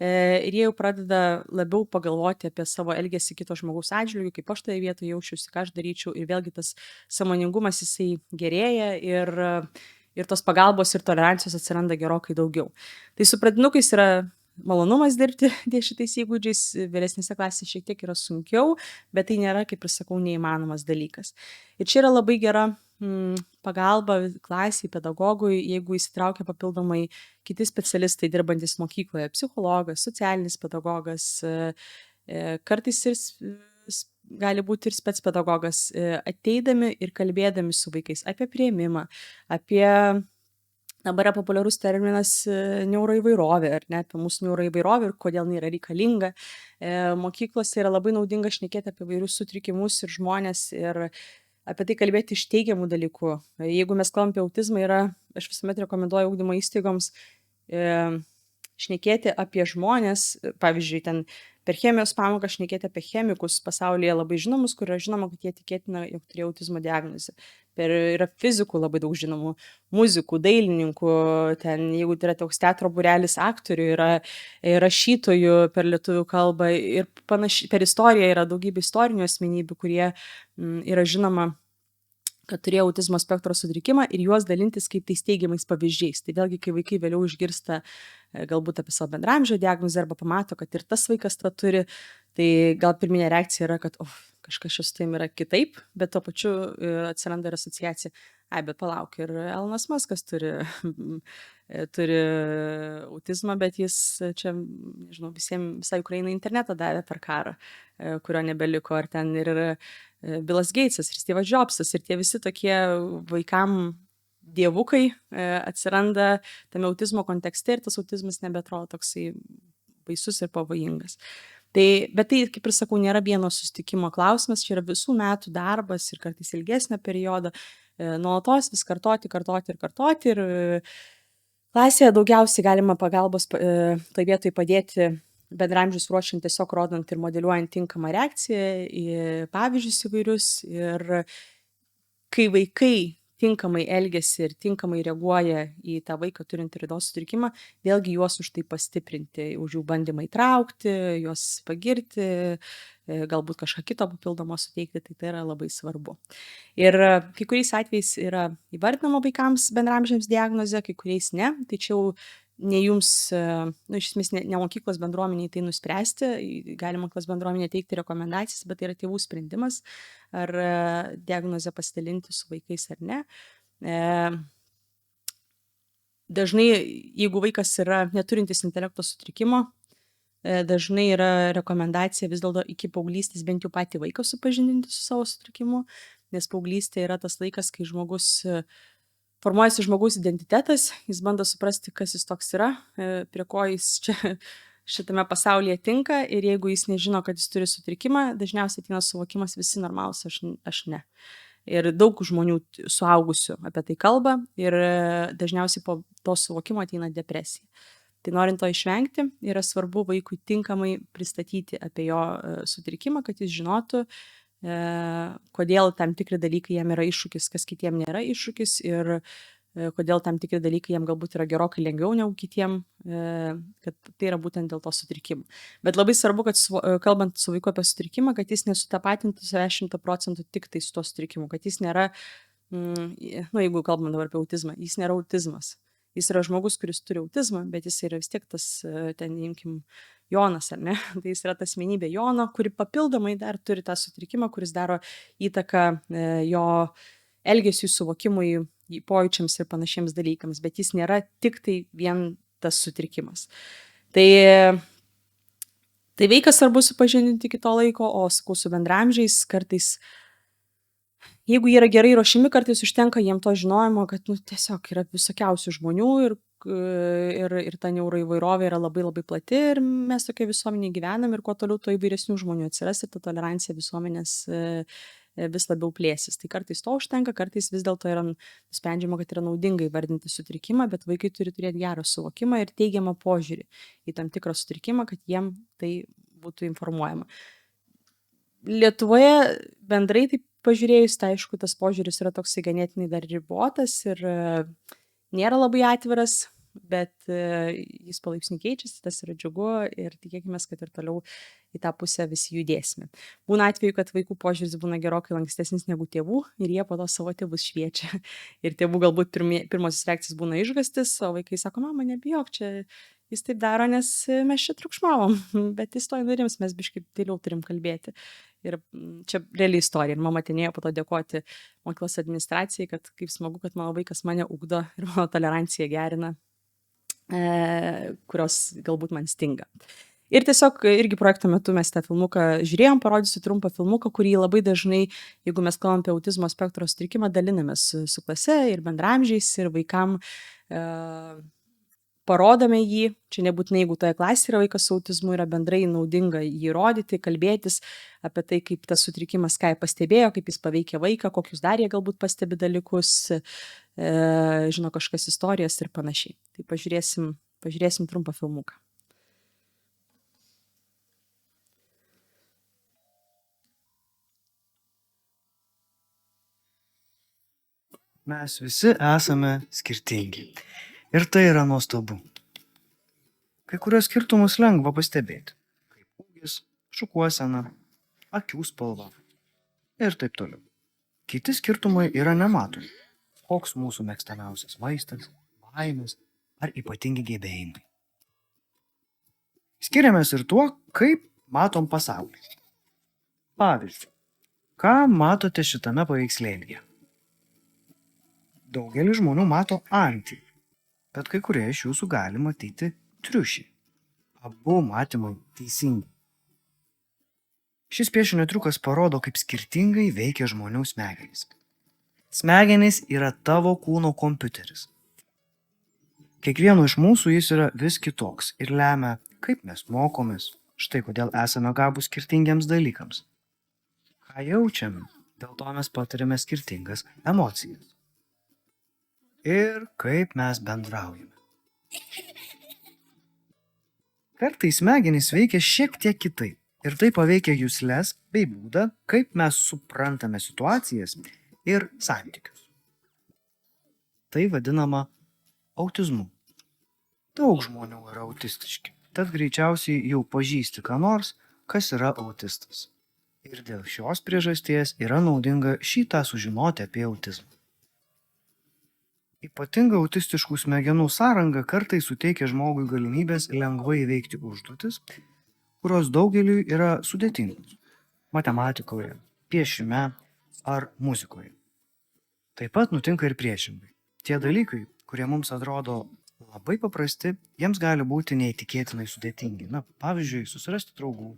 Ir jie jau pradeda labiau pagalvoti apie savo elgesį kito žmogaus atžvilgiu, kaip aš toje vietoje jaučiuosi, ką aš daryčiau. Ir vėlgi tas sąmoningumas jisai gerėja ir tos pagalbos ir tolerancijos atsiranda gerokai daugiau. Tai su pradinukais yra malonumas dirbti šitais įgūdžiais, vėlesnėse klasėse šiek tiek yra sunkiau, bet tai nėra, kaip ir sakau, neįmanomas dalykas. Ir čia yra labai gera pagalba klasiai, pedagogui, jeigu įsitraukia papildomai kiti specialistai dirbantis mokykloje, psichologas, socialinis pedagogas, kartais ir gali būti ir specpedagogas, ateidami ir kalbėdami su vaikais apie priėmimą, apie dabar yra populiarus terminas neuroįvairovė, ar ne, apie mūsų neuroįvairovę ir kodėl jinai yra reikalinga. Mokyklose yra labai naudinga šnekėti apie vairius sutrikimus ir žmonės ir apie tai kalbėti iš teigiamų dalykų. Jeigu mes kalbam apie autizmą, aš visuomet rekomenduoju ugdymo įstaigoms šnekėti apie žmonės, pavyzdžiui, ten per chemijos pamoką šnekėti apie chemikus pasaulyje labai žinomus, kur yra žinoma, kad jie tikėtina, jog turėjo autizmo diagnozę. Yra fizikų labai daug žinomų, muzikų, dailininkų, ten, jeigu tai yra toks teatro būrelis aktorių, yra rašytojų per lietuvių kalbą ir panašiai, per istoriją yra daugybė istorinių asmenybių, kurie yra žinoma, kad turėjo autizmo spektro sutrikimą ir juos dalintis kaip tais teigiamais pavyzdžiais. Tai vėlgi, kai vaikai vėliau išgirsta galbūt apie savo bendramžio diagnozę arba pamato, kad ir tas vaikas tą turi, tai gal pirminė reakcija yra, kad kažkas šis taim yra kitaip, bet tuo pačiu atsiranda ir asociacija. Bet palauk, ir Elonas Muskas turi autizmą, bet jis čia, nežinau, visai Ukrainai internetą davė per karą, kurio nebeliko, ar ten ir Bilas Geitsas ir Steve'as Jobsas ir tie visi tokie vaikam dievukai atsiranda tame autizmo kontekste ir tas autizmas nebeatrodo toksai baisus ir pavojingas. Bet tai, kaip ir sakau, nėra vieno susitikimo klausimas, čia yra visų metų darbas ir kartais ilgesnio periodo, nuolatos vis kartoti ir klasėje daugiausiai galima pagalbos toj vietoj padėti bendramžius ruošiant, tiesiog rodant ir modeliuojant tinkamą reakciją į pavyzdžius įvairius ir kai vaikai tinkamai elgiasi ir tinkamai reaguoja į tą vaiką turintį raidos sutrikimą, vėlgi juos už tai pastiprinti, už jų bandymą įtraukti, juos pagirti, galbūt kažką kito papildomo suteikti, tai yra labai svarbu. Ir kai kuriais atvejais yra įvardinama vaikams bendramžiams diagnozė, kai kuriais ne, tai čia jau ne jums, iš esmės ne mokyklos bendruomeniai tai nuspręsti, gali mokyklos bendruomenė teikti rekomendacijas, bet tai yra tėvų sprendimas, ar diagnozę pasidalinti su vaikais ar ne. Dažnai, jeigu vaikas yra neturintis intelekto sutrikimo, dažnai yra rekomendacija vis dėlto iki paauglystės bent jau patį vaiką supažindinti su savo sutrikimu, nes paauglystė yra tas laikas, kai formuojasi žmogaus identitetas, jis bando suprasti, kas jis toks yra, prie ko jis čia šitame pasaulyje tinka, ir jeigu jis nežino, kad jis turi sutrikimą, dažniausiai ateina suvokimas visi normalūs, aš ne. Ir daug žmonių suaugusių apie tai kalba, ir dažniausiai po to suvokimo ateina depresija. Tai norint to išvengti, yra svarbu vaikui tinkamai pristatyti apie jo sutrikimą, kad jis žinotų, kodėl tam tikri dalykai jam yra iššūkis, kas kitiem nėra iššūkis, ir kodėl tam tikri dalykai jam galbūt yra gerokai lengviau negu kitiem, kad tai yra būtent dėl to sutrikimų. Bet labai svarbu, kad kalbant su vaiku apie sutrikimą, kad jis nesutapatintų save 100% tik tai su to sutrikimu, kad jis nėra, jeigu kalbam dabar apie autizmą, jis nėra autizmas. Jis yra žmogus, kuris turi autizmą, bet jis yra vis tiek tas, ten, imkim, Jonas, ar ne? Tai jis yra ta asmenybė Jono, kuri papildomai dar turi tą sutrikimą, kuris daro įtaką jo elgesiui, suvokimui, pojūčiams ir panašiems dalykams, bet jis nėra tik tai vien tas sutrikimas. Tai vaikas svarbu supažindinti iki to laiko, o sakau, su bendraamžiais kartais, jeigu jie yra gerai ruošiami, kartais užtenka jiem to žinojimo, kad tiesiog yra visokiausių žmonių, ir ta neuroįvairovė yra labai labai plati, ir mes tokia visuomenė gyvenam, ir kuo toliau, to įvairesnių žmonių atsiras, ir ta tolerancija visuomenės vis labiau plėsis. Tai kartais to užtenka, kartais vis dėlto yra nusprendžiama, kad yra naudinga įvardinti sutrikimą, bet vaikai turi turėti gerą suvokimą ir teigiamą požiūrį į tam tikrą sutrikimą, kad jiem tai būtų informuojama. Lietuvoje bendrai taip pažiūrėjus, tai aišku, tas požiūris yra toksai ganėtinai dar ribotas ir nėra labai atviras, bet jis palaipsniui keičiasi, tas yra džiugu, ir tikėkime, kad ir toliau į tą pusę visi judėsime. Būna atveju, kad vaikų požiūris būna gerokai lankstesnis negu tėvų, ir jie po to savo tėvus šviečia. Ir tėvų galbūt pirmosios reakcijos būna išgąstis, o vaikai sako, mama, nebijok, čia jis taip daro, nes mes čia triukšmavom, bet jis to nurims, mes biškai tyliau turim kalbėti. Ir čia reali istorija. Ir mama atėjo po to dėkoti mokyklos administracijai, kad kaip smagu, kad mano vaikas mane ugdo ir mano toleranciją gerina, kurios galbūt man stinga. Ir tiesiog irgi projekto metu mes tą filmuką žiūrėjom, parodysiu trumpą filmuką, kurį labai dažnai, jeigu mes kalbam apie autizmo spektro sutrikimą, dalinamės su klase ir bendramžiais, ir vaikam parodome jį. Čia nebūtinai, jeigu toje klasėje yra vaikas su autizmu, yra bendrai naudinga jį rodyti, kalbėtis apie tai, kaip tas sutrikimas, ką jie pastebėjo, kaip jis paveikia vaiką, kokius dar jie galbūt pastebi dalykus, žino kažkas istorijas ir panašiai. Tai pažiūrėsim trumpą filmuką. Mes visi esame skirtingi. Ir tai yra nuostabu. Kai kurios skirtumus lengva pastebėti, kaip ūgis, šukuosena, akių spalva ir taip toliau. Kiti skirtumai yra nematomi. Koks mūsų mėgstamiausias maistas, baimės ar ypatingi gebėjimai. Skiriamės ir tuo, kaip matom pasaulį. Pavyzdžiui, ką matote šitame paveikslėlyje? Daugelis žmonių mato antį, bet kai kurie iš jūsų gali matyti triušį. Abu matymai teisingi. Šis piešinio triukas parodo, kaip skirtingai veikia žmonių smegenys. Smegenys yra tavo kūno kompiuteris. Kiekvieno iš mūsų jis yra vis kitoks ir lemia, kaip mes mokomės. Štai kodėl esame gabūs skirtingiems dalykams. Ką jaučiame, dėl to mes patiriame skirtingas emocijas. Ir kaip mes bendraujame. Kartais smegenys veikia šiek tiek kitaip, ir tai paveikia jusles bei būdą, kaip mes suprantame situacijas ir santykius. Tai vadinama autizmu. Daug žmonių yra autistiški, tad greičiausiai jau pažįsti ką nors, kas yra autistas. Ir dėl šios priežasties yra naudinga šį tą sužinoti apie autizmą. Ypatinga autistiškų smegenų sąranga kartais suteikia žmogui galimybės lengvai įveikti užduotis, kurios daugeliui yra sudėtingos - matematikoje, piešime ar muzikoje. Taip pat nutinka ir priešingai. Tie dalykai, kurie mums atrodo labai paprasti, jiems gali būti neįtikėtinai sudėtingi. Na, pavyzdžiui, susirasti draugų.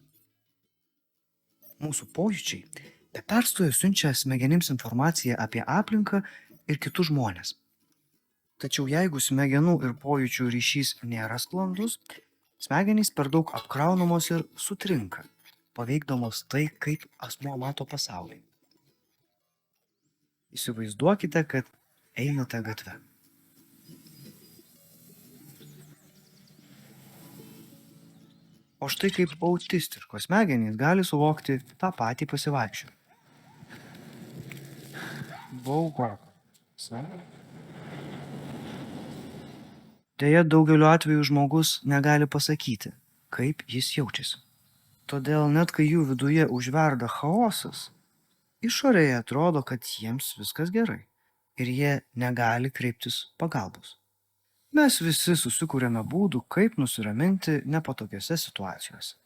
Mūsų pojūčiai be perstojo siunčia smegenims informaciją apie aplinką ir kitus žmonės. Tačiau jeigu smegenų ir pojūčių ryšys nėra sklandus, smegenys per daug apkraunamos ir sutrinka, paveikdamos tai, kaip asmuo mato pasaulį. Įsivaizduokite, kad einate gatve. O štai kaip autistiškos smegenys gali suvokti tą patį pasivaikščiojimą. Deja, daugeliu atveju žmogus negali pasakyti, kaip jis jaučiasi. Todėl net kai jų viduje užverda chaosas, išorėje atrodo, kad jiems viskas gerai ir jie negali kreiptis pagalbos. Mes visi susikūrėme būdų, kaip nusiraminti nepatogiose situacijose.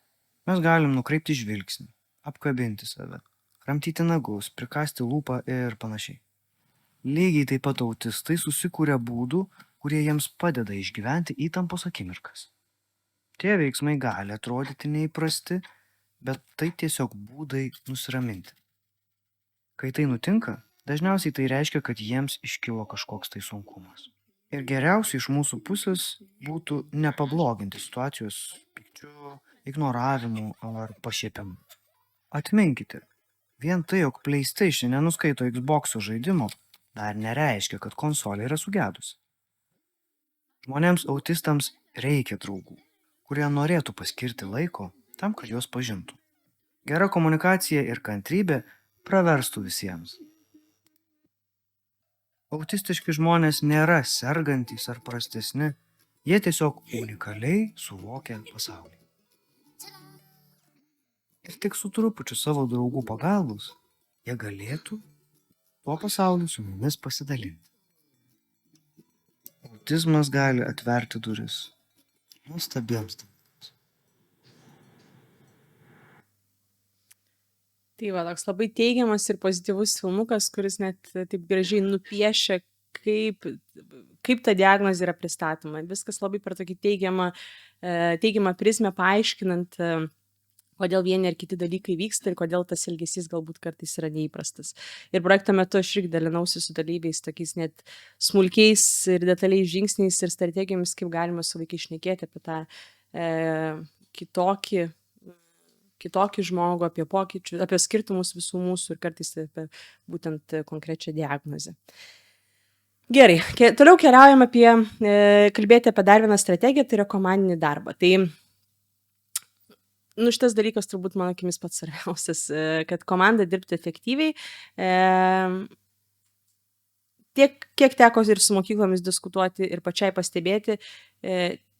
Mes galim nukreipti žvilgsnį, apkabinti save, kramtyti nagus, prikąsti lūpą ir panašiai. Lygiai taip pat autistai susikūrė būdų, kurie jiems padeda išgyventi įtampos akimirkas. Tie veiksmai gali atrodyti neįprasti, bet tai tiesiog būdai nusiraminti. Kai tai nutinka, dažniausiai tai reiškia, kad jiems iškilo kažkoks tai sunkumas. Ir geriausia iš mūsų pusės būtų nepabloginti situacijos pykčiu, ignoravimu ar pašiepimu. Atminkite, vien tai, jog PlayStation nenuskaito Xbox'o žaidimo, dar nereiškia, kad konsolė yra sugedusi. Žmonėms autistams reikia draugų, kurie norėtų paskirti laiko tam, kad juos pažintų. Gera komunikacija ir kantrybė praverstų visiems. Autistiški žmonės nėra sergantys ar prastesni, jie tiesiog unikaliai suvokia pasaulį. Ir tik su trupučiu savo draugų pagalbos jie galėtų tuo pasauliu su mumis pasidalinti. Autizmas gali atverti duris nuostabiems dalykams. Tai va, toks labai teigiamas ir pozityvus filmukas, kuris net taip gražiai nupiešia, kaip ta diagnozė yra pristatoma. Viskas labai per tokį teigiamą prizmę paaiškinant, kodėl vieni ar kiti dalykai vyksta ir kodėl tas elgesys galbūt kartais yra neįprastas. Ir projekto metu aš irgi dalinausi su dalyviais tokiais net smulkiais ir detaliais žingsniais ir strategijomis, kaip galima su vaikais šnekėti apie tą kitokį žmogų, apie pokyčius, apie skirtumus visų mūsų ir kartais apie būtent konkrečią diagnozę. Gerai, toliau keliaujam kalbėti apie dar vieną strategiją, tai yra komandinį darbą. Tai šitas dalykas turbūt mano akimis pats svarbiausias, kad komanda dirbtų efektyviai. Kiek teko ir su mokyklomis diskutuoti ir pačiai pastebėti,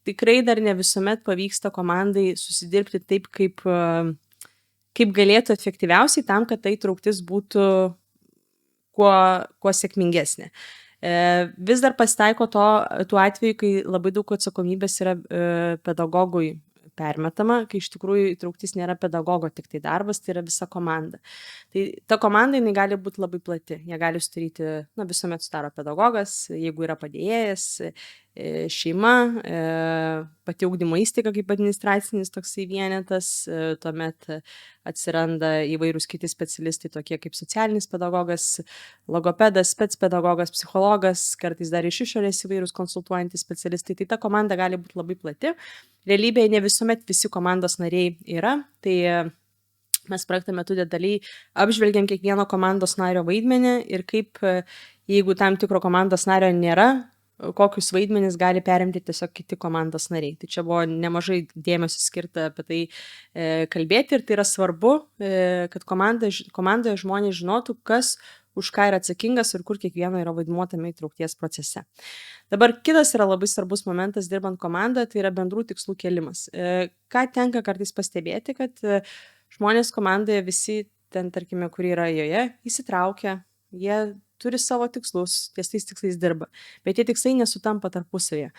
tikrai dar ne visuomet pavyksta komandai susidirbti taip, kaip galėtų efektyviausiai tam, kad ta įtrauktis būtų kuo sėkmingesnė. Vis dar pasitaiko tų atvejų, kai labai daug atsakomybės yra pedagogui permetama, kai iš tikrųjų įtrauktis nėra pedagogo tik tai darbas, tai yra visa komanda. Tai ta komanda jinai gali būti labai plati. Jie gali sudaryti, visuomet sudaro pedagogas, jeigu yra padėjėjas, šeima, pati ugdymo įstaiga kaip administracinis toksai vienetas, tuomet atsiranda įvairūs kiti specialistai, tokie kaip socialinis pedagogas, logopedas, specpedagogas, psichologas, kartais dar iš išorės įvairūs konsultuojantys specialistai. Tai ta komanda gali būti labai plati. Realybėje ne visuomet visi komandos nariai yra, tai mes projekto metu detaliai apžvelgiam kiekvieno komandos nario vaidmenį ir kaip, jeigu tam tikro komandos nario nėra, kokius vaidmenis gali perimti tiesiog kiti komandos nariai. Tai čia buvo nemažai dėmesio skirta apie tai kalbėti ir tai yra svarbu, kad komandoje žmonės žinotų, kas už ką yra atsakingas ir kur kiekvieno yra vaidmuo tame įtraukties procese. Dabar kitas yra labai svarbus momentas dirbant komandoje, tai yra bendrų tikslų kėlimas. Ką tenka kartais pastebėti, kad žmonės komandoje visi ten, tarkime, kurie yra joje, įsitraukia, jie turi savo tikslus, ties tais tikslais dirba, bet tie tikslai nesutampa tarpusavėje.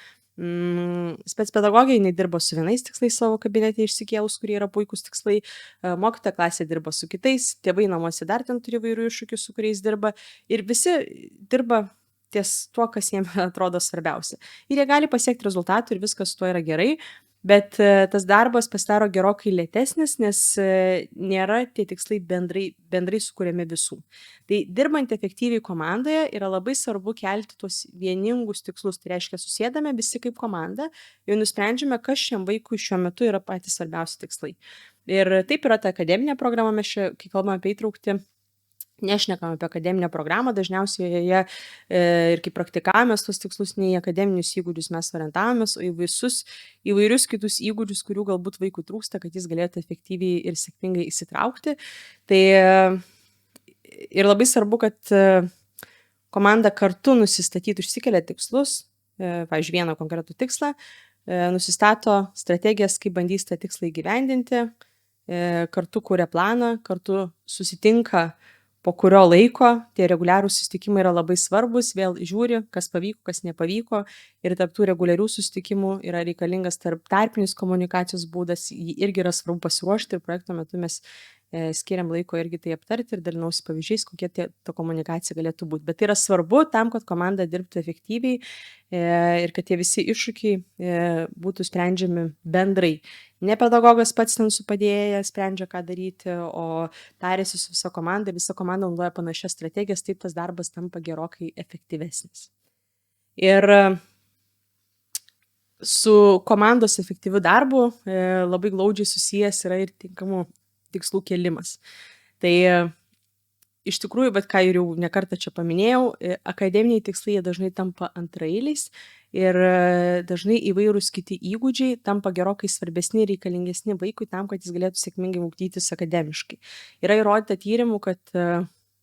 Specpedagogija, jinai dirba su vienais tikslais savo kabinete išsikėlus, kurie yra puikūs tikslai, mokytoja klasė dirba su kitais, tėvai namuose dar ten turi įvairių iššūkių, su kuriais dirba, ir visi dirba ties tuo, kas jiems atrodo svarbiausia. Ir jie gali pasiekti rezultatų ir viskas su tuo yra gerai, bet tas darbas pasidaro gerokai lėtesnis, nes nėra tie tikslai bendrai sukuriami visų. Tai dirbant efektyviai komandoje yra labai svarbu kelti tuos vieningus tikslus. Tai reiškia, susėdame visi kaip komanda ir nusprendžiame, kas šiam vaikui šiuo metu yra patys svarbiausi tikslai. Ir taip yra ta akademinė programa, mes čia, kai kalbame apie įtraukti, nešnekam apie akademinę programą, dažniausiai joje ir kai praktikavomės tos tikslus, ne į akademinius įgūdžius mes orientavomės, o į įvairius kitus įgūdžius, kurių galbūt vaikui trūksta, kad jis galėtų efektyviai ir sėkmingai įsitraukti. Tai ir labai svarbu, kad komanda kartu nusistatytų, išsikelia tikslus, pavyzdžiui, vieną konkretų tikslą, nusistato strategijas, kaip bandys tą tikslą įgyvendinti, kartu kuria planą, kartu susitinka po kurio laiko, tie reguliarūs susitikimai yra labai svarbus, vėl žiūri, kas pavyko, kas nepavyko, ir tarp tų reguliarių susitikimų yra reikalingas tarpinis komunikacijos būdas, jį irgi yra svarbu pasiruošti, ir projekto metu mes skiriam laiko irgi tai aptarti ir dalinausi pavyzdžiais, kokia ta komunikacija galėtų būti. Bet tai yra svarbu tam, kad komanda dirbtų efektyviai ir kad tie visi iššūkiai būtų sprendžiami bendrai. Ne pedagogas pats ten su padėjėja sprendžia, ką daryti, o tarėsi su visa komanda naudoja panašias strategijas, taip tas darbas tampa gerokai efektyvesnis. Ir su komandos efektyviu darbu labai glaudžiai susijęs yra ir tinkamų tikslų kėlimas. Tai iš tikrųjų, bet ką ir jau nekartą čia paminėjau, akademiniai tikslai jie dažnai tampa antraeiliais ir dažnai įvairūs kiti įgūdžiai tampa gerokai svarbesni ir reikalingesni vaikui tam, kad jis galėtų sėkmingai ugdytis akademiškai. Yra įrodyta tyrimų, kad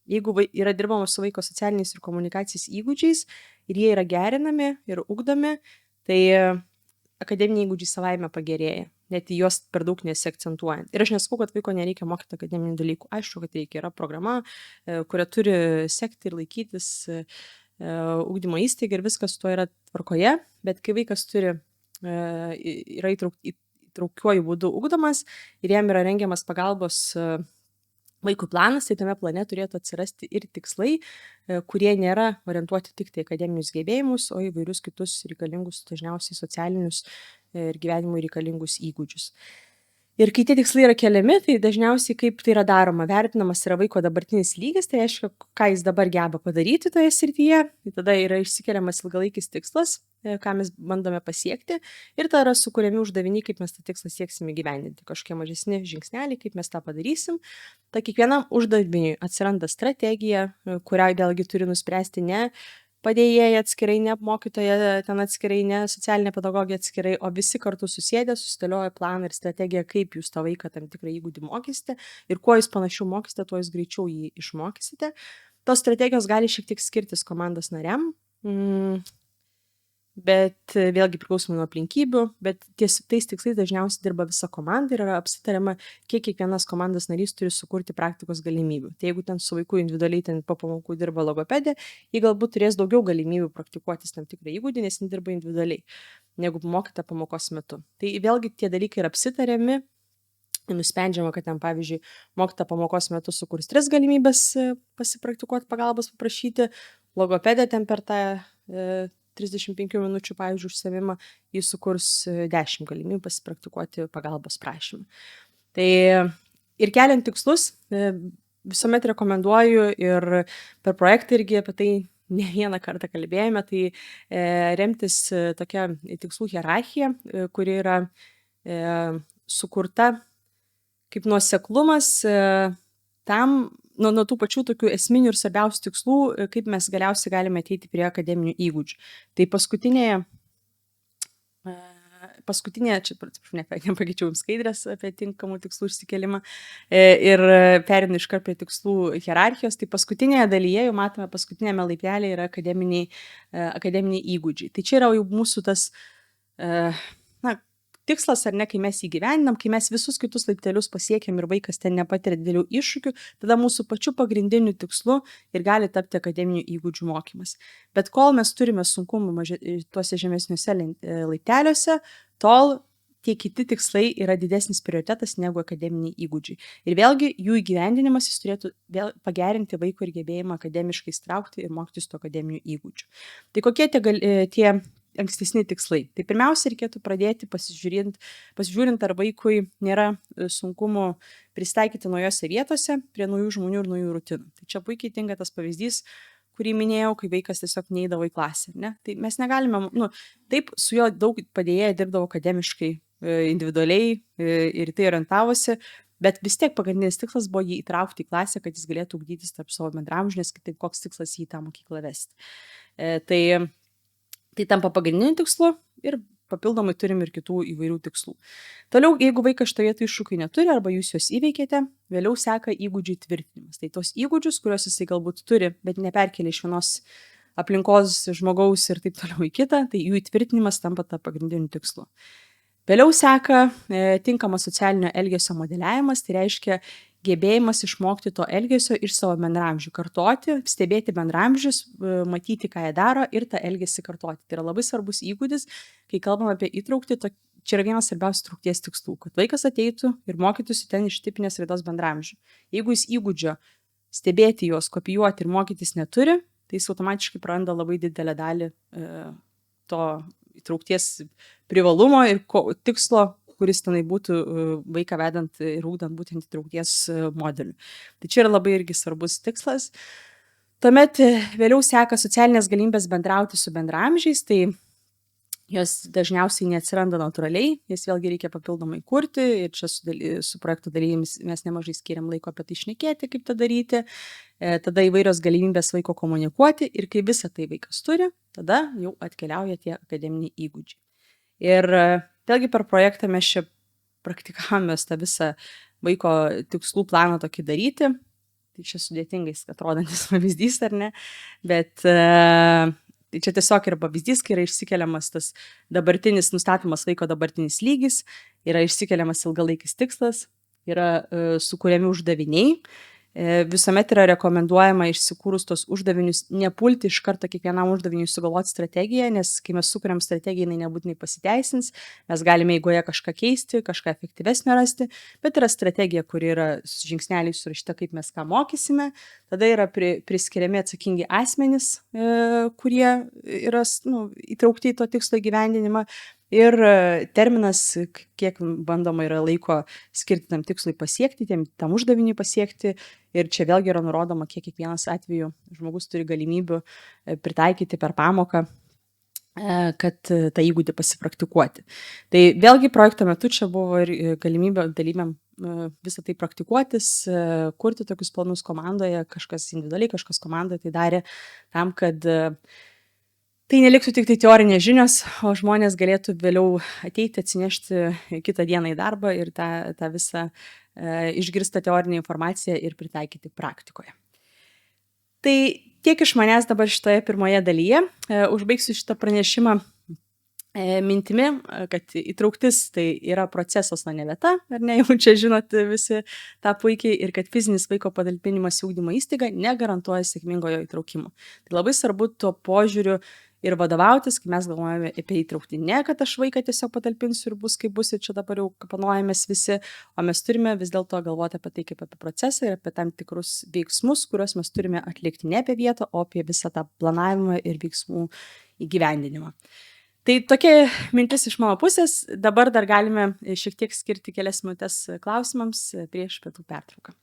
jeigu yra dirbama su vaiko socialiniais ir komunikacijos įgūdžiais ir jie yra gerinami ir ugdomi, tai akademiniai įgūdžiai savaime pagerėja, net į juos per daug nesiakcentuojant. Ir aš nesakau, kad vaiko nereikia mokyti akademinių dalykų. Aišku, kad reikia. Yra programa, kurią turi sekti ir laikytis ugdymo įstaiga ir viskas su tuo yra tvarkoje, bet kai vaikas yra įtraukiuoju būdu ugdomas ir jam yra rengiamas pagalbos vaikų planas, tai tame plane turėtų atsirasti ir tikslai, kurie nėra orientuoti tik tai akademinius gebėjimus, o įvairius kitus reikalingus, dažniausiai socialinius ir gyvenimui reikalingus įgūdžius. Ir kai tie tikslai yra keliami, tai dažniausiai kaip tai yra daroma, vertinamas yra vaiko dabartinis lygis, tai reiškia, ką jis dabar geba padaryti toje srityje, tai tada yra išsikeliamas ilgalaikis tikslas, ką mes bandome pasiekti, ir tada yra sukuriami uždaviniai, kaip mes tą tikslą sieksime gyvendinti, kažkokie mažesni žingsneliai, kaip mes tą padarysim. Tai kiekvienam uždaviniui atsiranda strategija, kurią vėlgi turi nuspręsti ne padėjėja atskirai, ne mokytoja ten atskirai, ne socialinė pedagogija atskirai, o visi kartu susėdę, susidėlioja planą ir strategiją, kaip jūs tą vaiką tam tikrą įgūdį mokysite ir kuo jūs panašiau mokysite, tuo jūs greičiau jį išmokysite. Tos strategijos gali šiek tiek skirtis komandos nariam, bet vėlgi priklausomai nuo aplinkybių, bet tais tikslais dažniausiai dirba visa komanda ir yra apsitariama, kiek kiekvienas komandos narys turi sukurti praktikos galimybių. Tai jeigu ten su vaiku individualiai ten po pamokų dirba logopedė, jie galbūt turės daugiau galimybių praktikuotis tam tikrą įgūdį, nes jie dirba individualiai, negu mokyta pamokos metu. Tai vėlgi tie dalykai yra apsitariami, nusprendžiama, kad ten, pavyzdžiui, mokyta pamokos metu sukurs 3 galimybės pasipraktikuoti pagalbos paprašyti, logopedė ten per tą 35 minučių, pavyzdžiui, užsiėmimą, jis sukurs 10 galimybių pasipraktikuoti pagalbos prašymą. Tai ir keliant tikslus, visuomet rekomenduoju ir per projektą irgi apie tai ne vieną kartą kalbėjome, tai remtis tokia tikslų hierarchija, kuri yra sukurta kaip nuoseklumas tam, nuo tų pačių tokių esminių ir svarbiausių tikslų, kaip mes galiausiai galime ateiti prie akademinių įgūdžių. Tai paskutinėje, čia nepakeičiau jums skaidrės apie tinkamų tikslų išsikelimą ir perinu iškart prie tikslų hierarchijos, tai paskutinėje dalyje, jau matome, paskutinėme laiptelėje yra akademiniai įgūdžiai. Tai čia yra jau mūsų tas, tikslas, ar ne, kai mes įgyvendinam, kai mes visus kitus laiptelius pasiekiam ir vaikas ten nepatiria didelių iššūkių, tada mūsų pačiu pagrindiniu tikslu ir gali tapti akademinių įgūdžių mokymas. Bet kol mes turime sunkumų tuose žemesniuose laipteliuose, tol tie kiti tikslai yra didesnis prioritetas negu akademiniai įgūdžiai. Ir vėlgi jų įgyvendinimas jis turėtų vėl pagerinti vaiko ir gebėjimą akademiškai įstraukti ir mokytis tų akademinių įgūdžių. Tai kokie tie ankstesni tikslai? Tai pirmiausia, reikėtų pradėti pasižiūrint, ar vaikui nėra sunkumų pristaikyti naujose vietose prie naujų žmonių ir naujų rutinų. Tai čia puikiai tinka tas pavyzdys, kurį minėjau, kai vaikas tiesiog neįdavo į klasę. Ne? Tai mes negalime, taip, su juo daug padėjėjai dirbdavo akademiškai, individualiai ir tai orientavosi, bet vis tiek pagrindinis tikslas buvo jį įtraukti į klasę, kad jis galėtų ugdytis tarp savo bendraamžių, nes kitaip koks tikslas jį į tą mokyklą vesti. Tai tampa pagrindiniu tikslu ir papildomai turim ir kitų įvairių tikslų. Toliau, jeigu vaikas šitoje vietoje iššūkių neturi arba jūs juos įveikėte, vėliau seka įgūdžių tvirtinimas. Tai tos įgūdžius, kuriuos jisai galbūt turi, bet neperkelia iš vienos aplinkos žmogaus ir taip toliau į kitą, tai jų įtvirtinimas tampa tą pagrindiniu tikslu. Vėliau seka tinkamas socialinio elgesio modeliavimas, tai reiškia gebėjimas išmokti to elgesio iš savo bendraamžių, kartoti, stebėti bendraamžius, matyti, ką jie daro ir tą elgesį kartoti. Tai yra labai svarbus įgūdis, kai kalbam apie įtraukti, čia yra vienas svarbiausių įtraukties tikslų, kad vaikas ateitų ir mokytųsi ten iš tipinės raidos bendraamžių. Jeigu jis įgūdžio stebėti juos, kopijuoti ir mokytis neturi, tai jis automatiškai praranda labai didelę dalį to įtraukties privalumo ir tikslo, kuris tenai būtų vaiką vedant ir ūkdant būtent įtraukties modeliu. Tai čia yra labai irgi svarbus tikslas. Tuomet vėliau seka socialinės galimybės bendrauti su bendraamžiais, tai jos dažniausiai neatsiranda natūraliai, jas vėlgi reikia papildomai kurti ir čia su projekto dalyvimis mes nemažai skiriam laiko apie tai šnekėti, kaip tą daryti, tada įvairios galimybės vaiko komunikuoti ir kai visą tai vaikas turi, tada jau atkeliauja tie akademiniai įgūdžiai. Ir vėlgi per projektą mes čia praktikavomės tą visą vaiko tikslų planą tokį daryti, tai čia sudėtingai atrodantis pavyzdys ar ne, bet čia tiesiog yra pavyzdys, kai yra išsikeliamas tas dabartinis, nustatomas vaiko dabartinis lygis, yra išsikeliamas ilgalaikis tikslas, yra sukūriami uždaviniai. Visuomet yra rekomenduojama išsikūrus tos uždavinius nepulti iš karto kiekvienam uždaviniui sugalvoti strategiją, nes kai mes sukuriam strategiją, jinai nebūtinai pasiteisins, mes galime eigoje kažką keisti, kažką efektyvesnio rasti, bet yra strategija, kuri yra žingsneliai surašyta, kaip mes ką mokysime, tada yra priskiriami atsakingi asmenys, kurie yra įtraukti į to tikslo įgyvendinimą. Ir terminas, kiek bandoma yra laiko skirti tam tikslui pasiekti, tam uždaviniui pasiekti. Ir čia vėlgi yra nurodoma, kiek kiekvienas atveju žmogus turi galimybių pritaikyti per pamoką, kad tą įgūdį pasipraktikuoti. Tai vėlgi projekto metu čia buvo ir galimybė dalyviam visą tai praktikuotis, kurti tokius planus komandoje, kažkas individualiai, kažkas komandoje tai darė tam, kad tai neliktų tik tai teorinės žinios, o žmonės galėtų vėliau ateiti, atsinešti kitą dieną į darbą ir tą visą išgirstą teorinę informaciją ir pritaikyti praktikoje. Tai tiek iš manęs dabar šitoje pirmoje dalyje. Užbaigsiu šitą pranešimą mintimi, kad įtrauktis tai yra procesas, o ne vieta, ar ne, jau čia žinot visi tą puikiai, ir kad fizinis vaiko patalpinimas į ugdymo įstaigą negarantuoja sėkmingo jo įtraukimo. Tai labai svarbu tuo požiūriu ir vadovautis, kai mes galvojame apie įtraukti. Ne, kad aš vaiką tiesiog patalpinsiu ir bus kaip bus ir čia dabar jau kapanojamės visi, o mes turime vis dėlto galvoti apie tai kaip apie procesą ir apie tam tikrus veiksmus, kuriuos mes turime atlikti ne apie vietą, o apie visą tą planavimą ir veiksmų įgyvendinimą. Tai tokia mintis iš mano pusės. Dabar dar galime šiek tiek skirti kelias minutes klausimams prieš pietų pertrauką.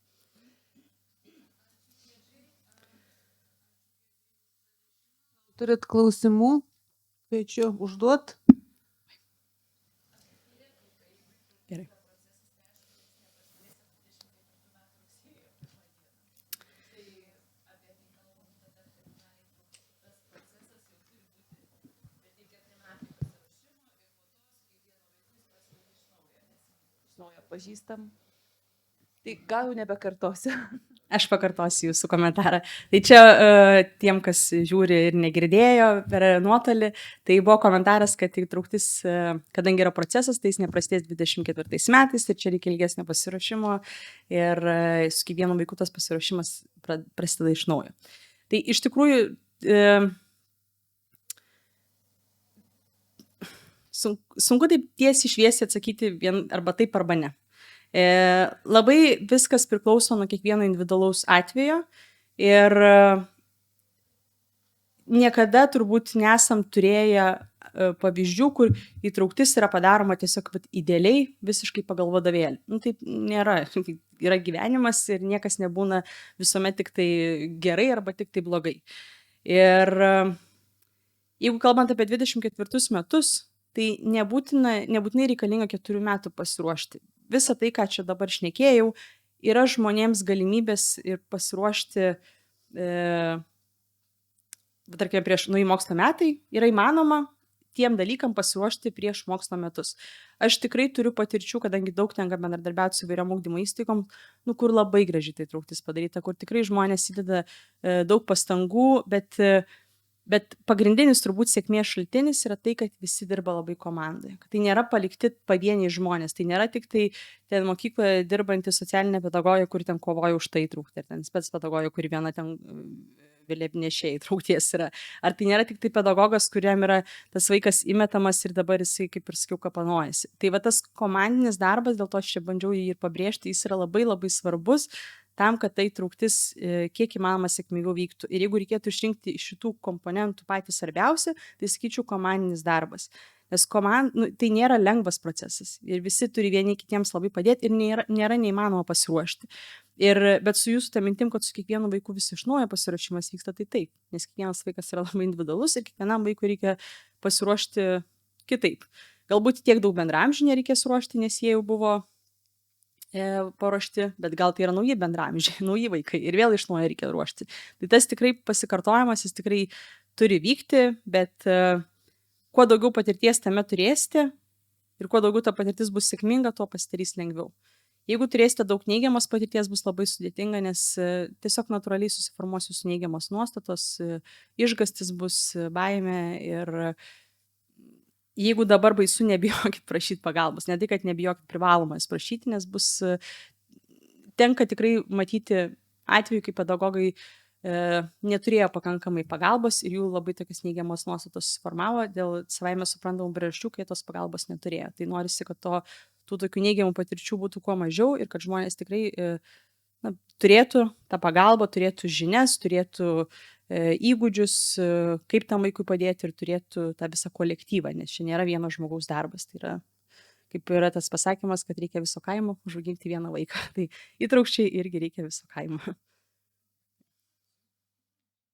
Turit klausimų? Kviečiu užduot. Gerai. Naujo pažįstam. Tai gal jau nebekartosiu. Aš pakartosiu jūsų komentarą. Tai čia tiem, kas žiūri ir negirdėjo per nuotolį, tai buvo komentaras, kad įtrauktis, kadangi yra procesas, tai jis neprasidės 24 metais ir čia reikia ilgesnio pasiruošimo ir su kiekvienu vaiku tas pasiruošimas prasideda iš naujo. Tai iš tikrųjų sunku taip tiesiai šviesiai atsakyti arba taip arba ne. Labai viskas priklauso nuo kiekvieno individualaus atvejo ir niekada turbūt nesam turėję pavyzdžių, kur įtrauktis yra padaroma tiesiog idealiai, visiškai pagal vadovėlį. Taip nėra. Yra gyvenimas ir niekas nebūna visuomet tik tai gerai arba tik tai blogai. Ir jeigu kalbant apie 24 metus, tai nebūtinai reikalinga 4 metų pasiruošti. Visa tai, ką čia dabar šnekėjau, yra žmonėms galimybės ir pasiruošti, tarkim, prieš nauji mokslo metai, yra įmanoma tiem dalykam pasiruošti prieš mokslo metus. Aš tikrai turiu patirčių, kadangi daug tenka bendradarbiauti su įvairiom ugdymo įstaigom, kur labai gražiai tai įtrauktis padaryta, kur tikrai žmonės įdeda daug pastangų, bet pagrindinis turbūt sėkmės šaltinis yra tai, kad visi dirba labai komandai. Kad tai nėra palikti pavieniai žmonės, tai nėra tik tai ten mokykloje dirbanti socialinė pedagogija, kuri ten kovoja už tai įtraukti, ar ten spec pedagogija, kuri viena ten vėliavnešėjai įtraukties yra. Ar tai nėra tik tai pedagogas, kuriam yra tas vaikas įmetamas ir dabar jisai, kaip ir sakiau, kapanojasi. Tai va tas komandinis darbas, dėl to aš čia bandžiau jį ir pabrėžti, jis yra labai labai svarbus tam, kad tai įtrauktis kiek įmanoma sėkmingiau vyktų. Ir jeigu reikėtų išrinkti iš šitų komponentų patį svarbiausią, tai sakyčiau komandinis darbas. Nes tai nėra lengvas procesas ir visi turi vieni kitiems labai padėti ir nėra neįmanoma pasiruošti. Bet su jūsų ta mintim, kad su kiekvienu vaiku vis iš naujo pasiruošimas vyksta, tai taip, nes kiekvienas vaikas yra labai individualus ir kiekvienam vaikui reikia pasiruošti kitaip. Galbūt tiek daug bendraamžių nereikės ruošti, nes jie jau buvo paruošti, bet gal tai yra nauji bendraamžiai, nauji vaikai ir vėl iš naujo reikia ruošti. Tai tas tikrai pasikartojimas, jis tikrai turi vykti, bet kuo daugiau patirties tame turėsite ir kuo daugiau ta patirtis bus sėkminga, tuo pasidarys lengviau. Jeigu turėsite daug neigiamas patirties, bus labai sudėtinga, nes tiesiog natūraliai susiformuos jūsų neigiamas nuostatos, išgąstis bus, baimė ir jeigu dabar baisu, nebijokit prašyti pagalbos. Ne tai, kad nebijokit privalomas prašyti, nes tenka tikrai matyti atveju, kai pedagogai neturėjo pakankamai pagalbos ir jų labai tokios neigiamos nuostatos susiformavo dėl savaime suprantamų priežasčių, kai tos pagalbos neturėjo. Tai norisi, kad tų tokių neigiamų patirčių būtų kuo mažiau ir kad žmonės tikrai turėtų tą pagalbą, turėtų žinias, turėtų įgūdžius, kaip tam vaikui padėti ir turėtų tą visą kolektyvą, nes čia nėra vieno žmogaus darbas. Tai yra, kaip yra tas pasakymas, kad reikia viso kaimo užauginti vieną vaiką. Tai įtraukčiai irgi reikia viso kaimo.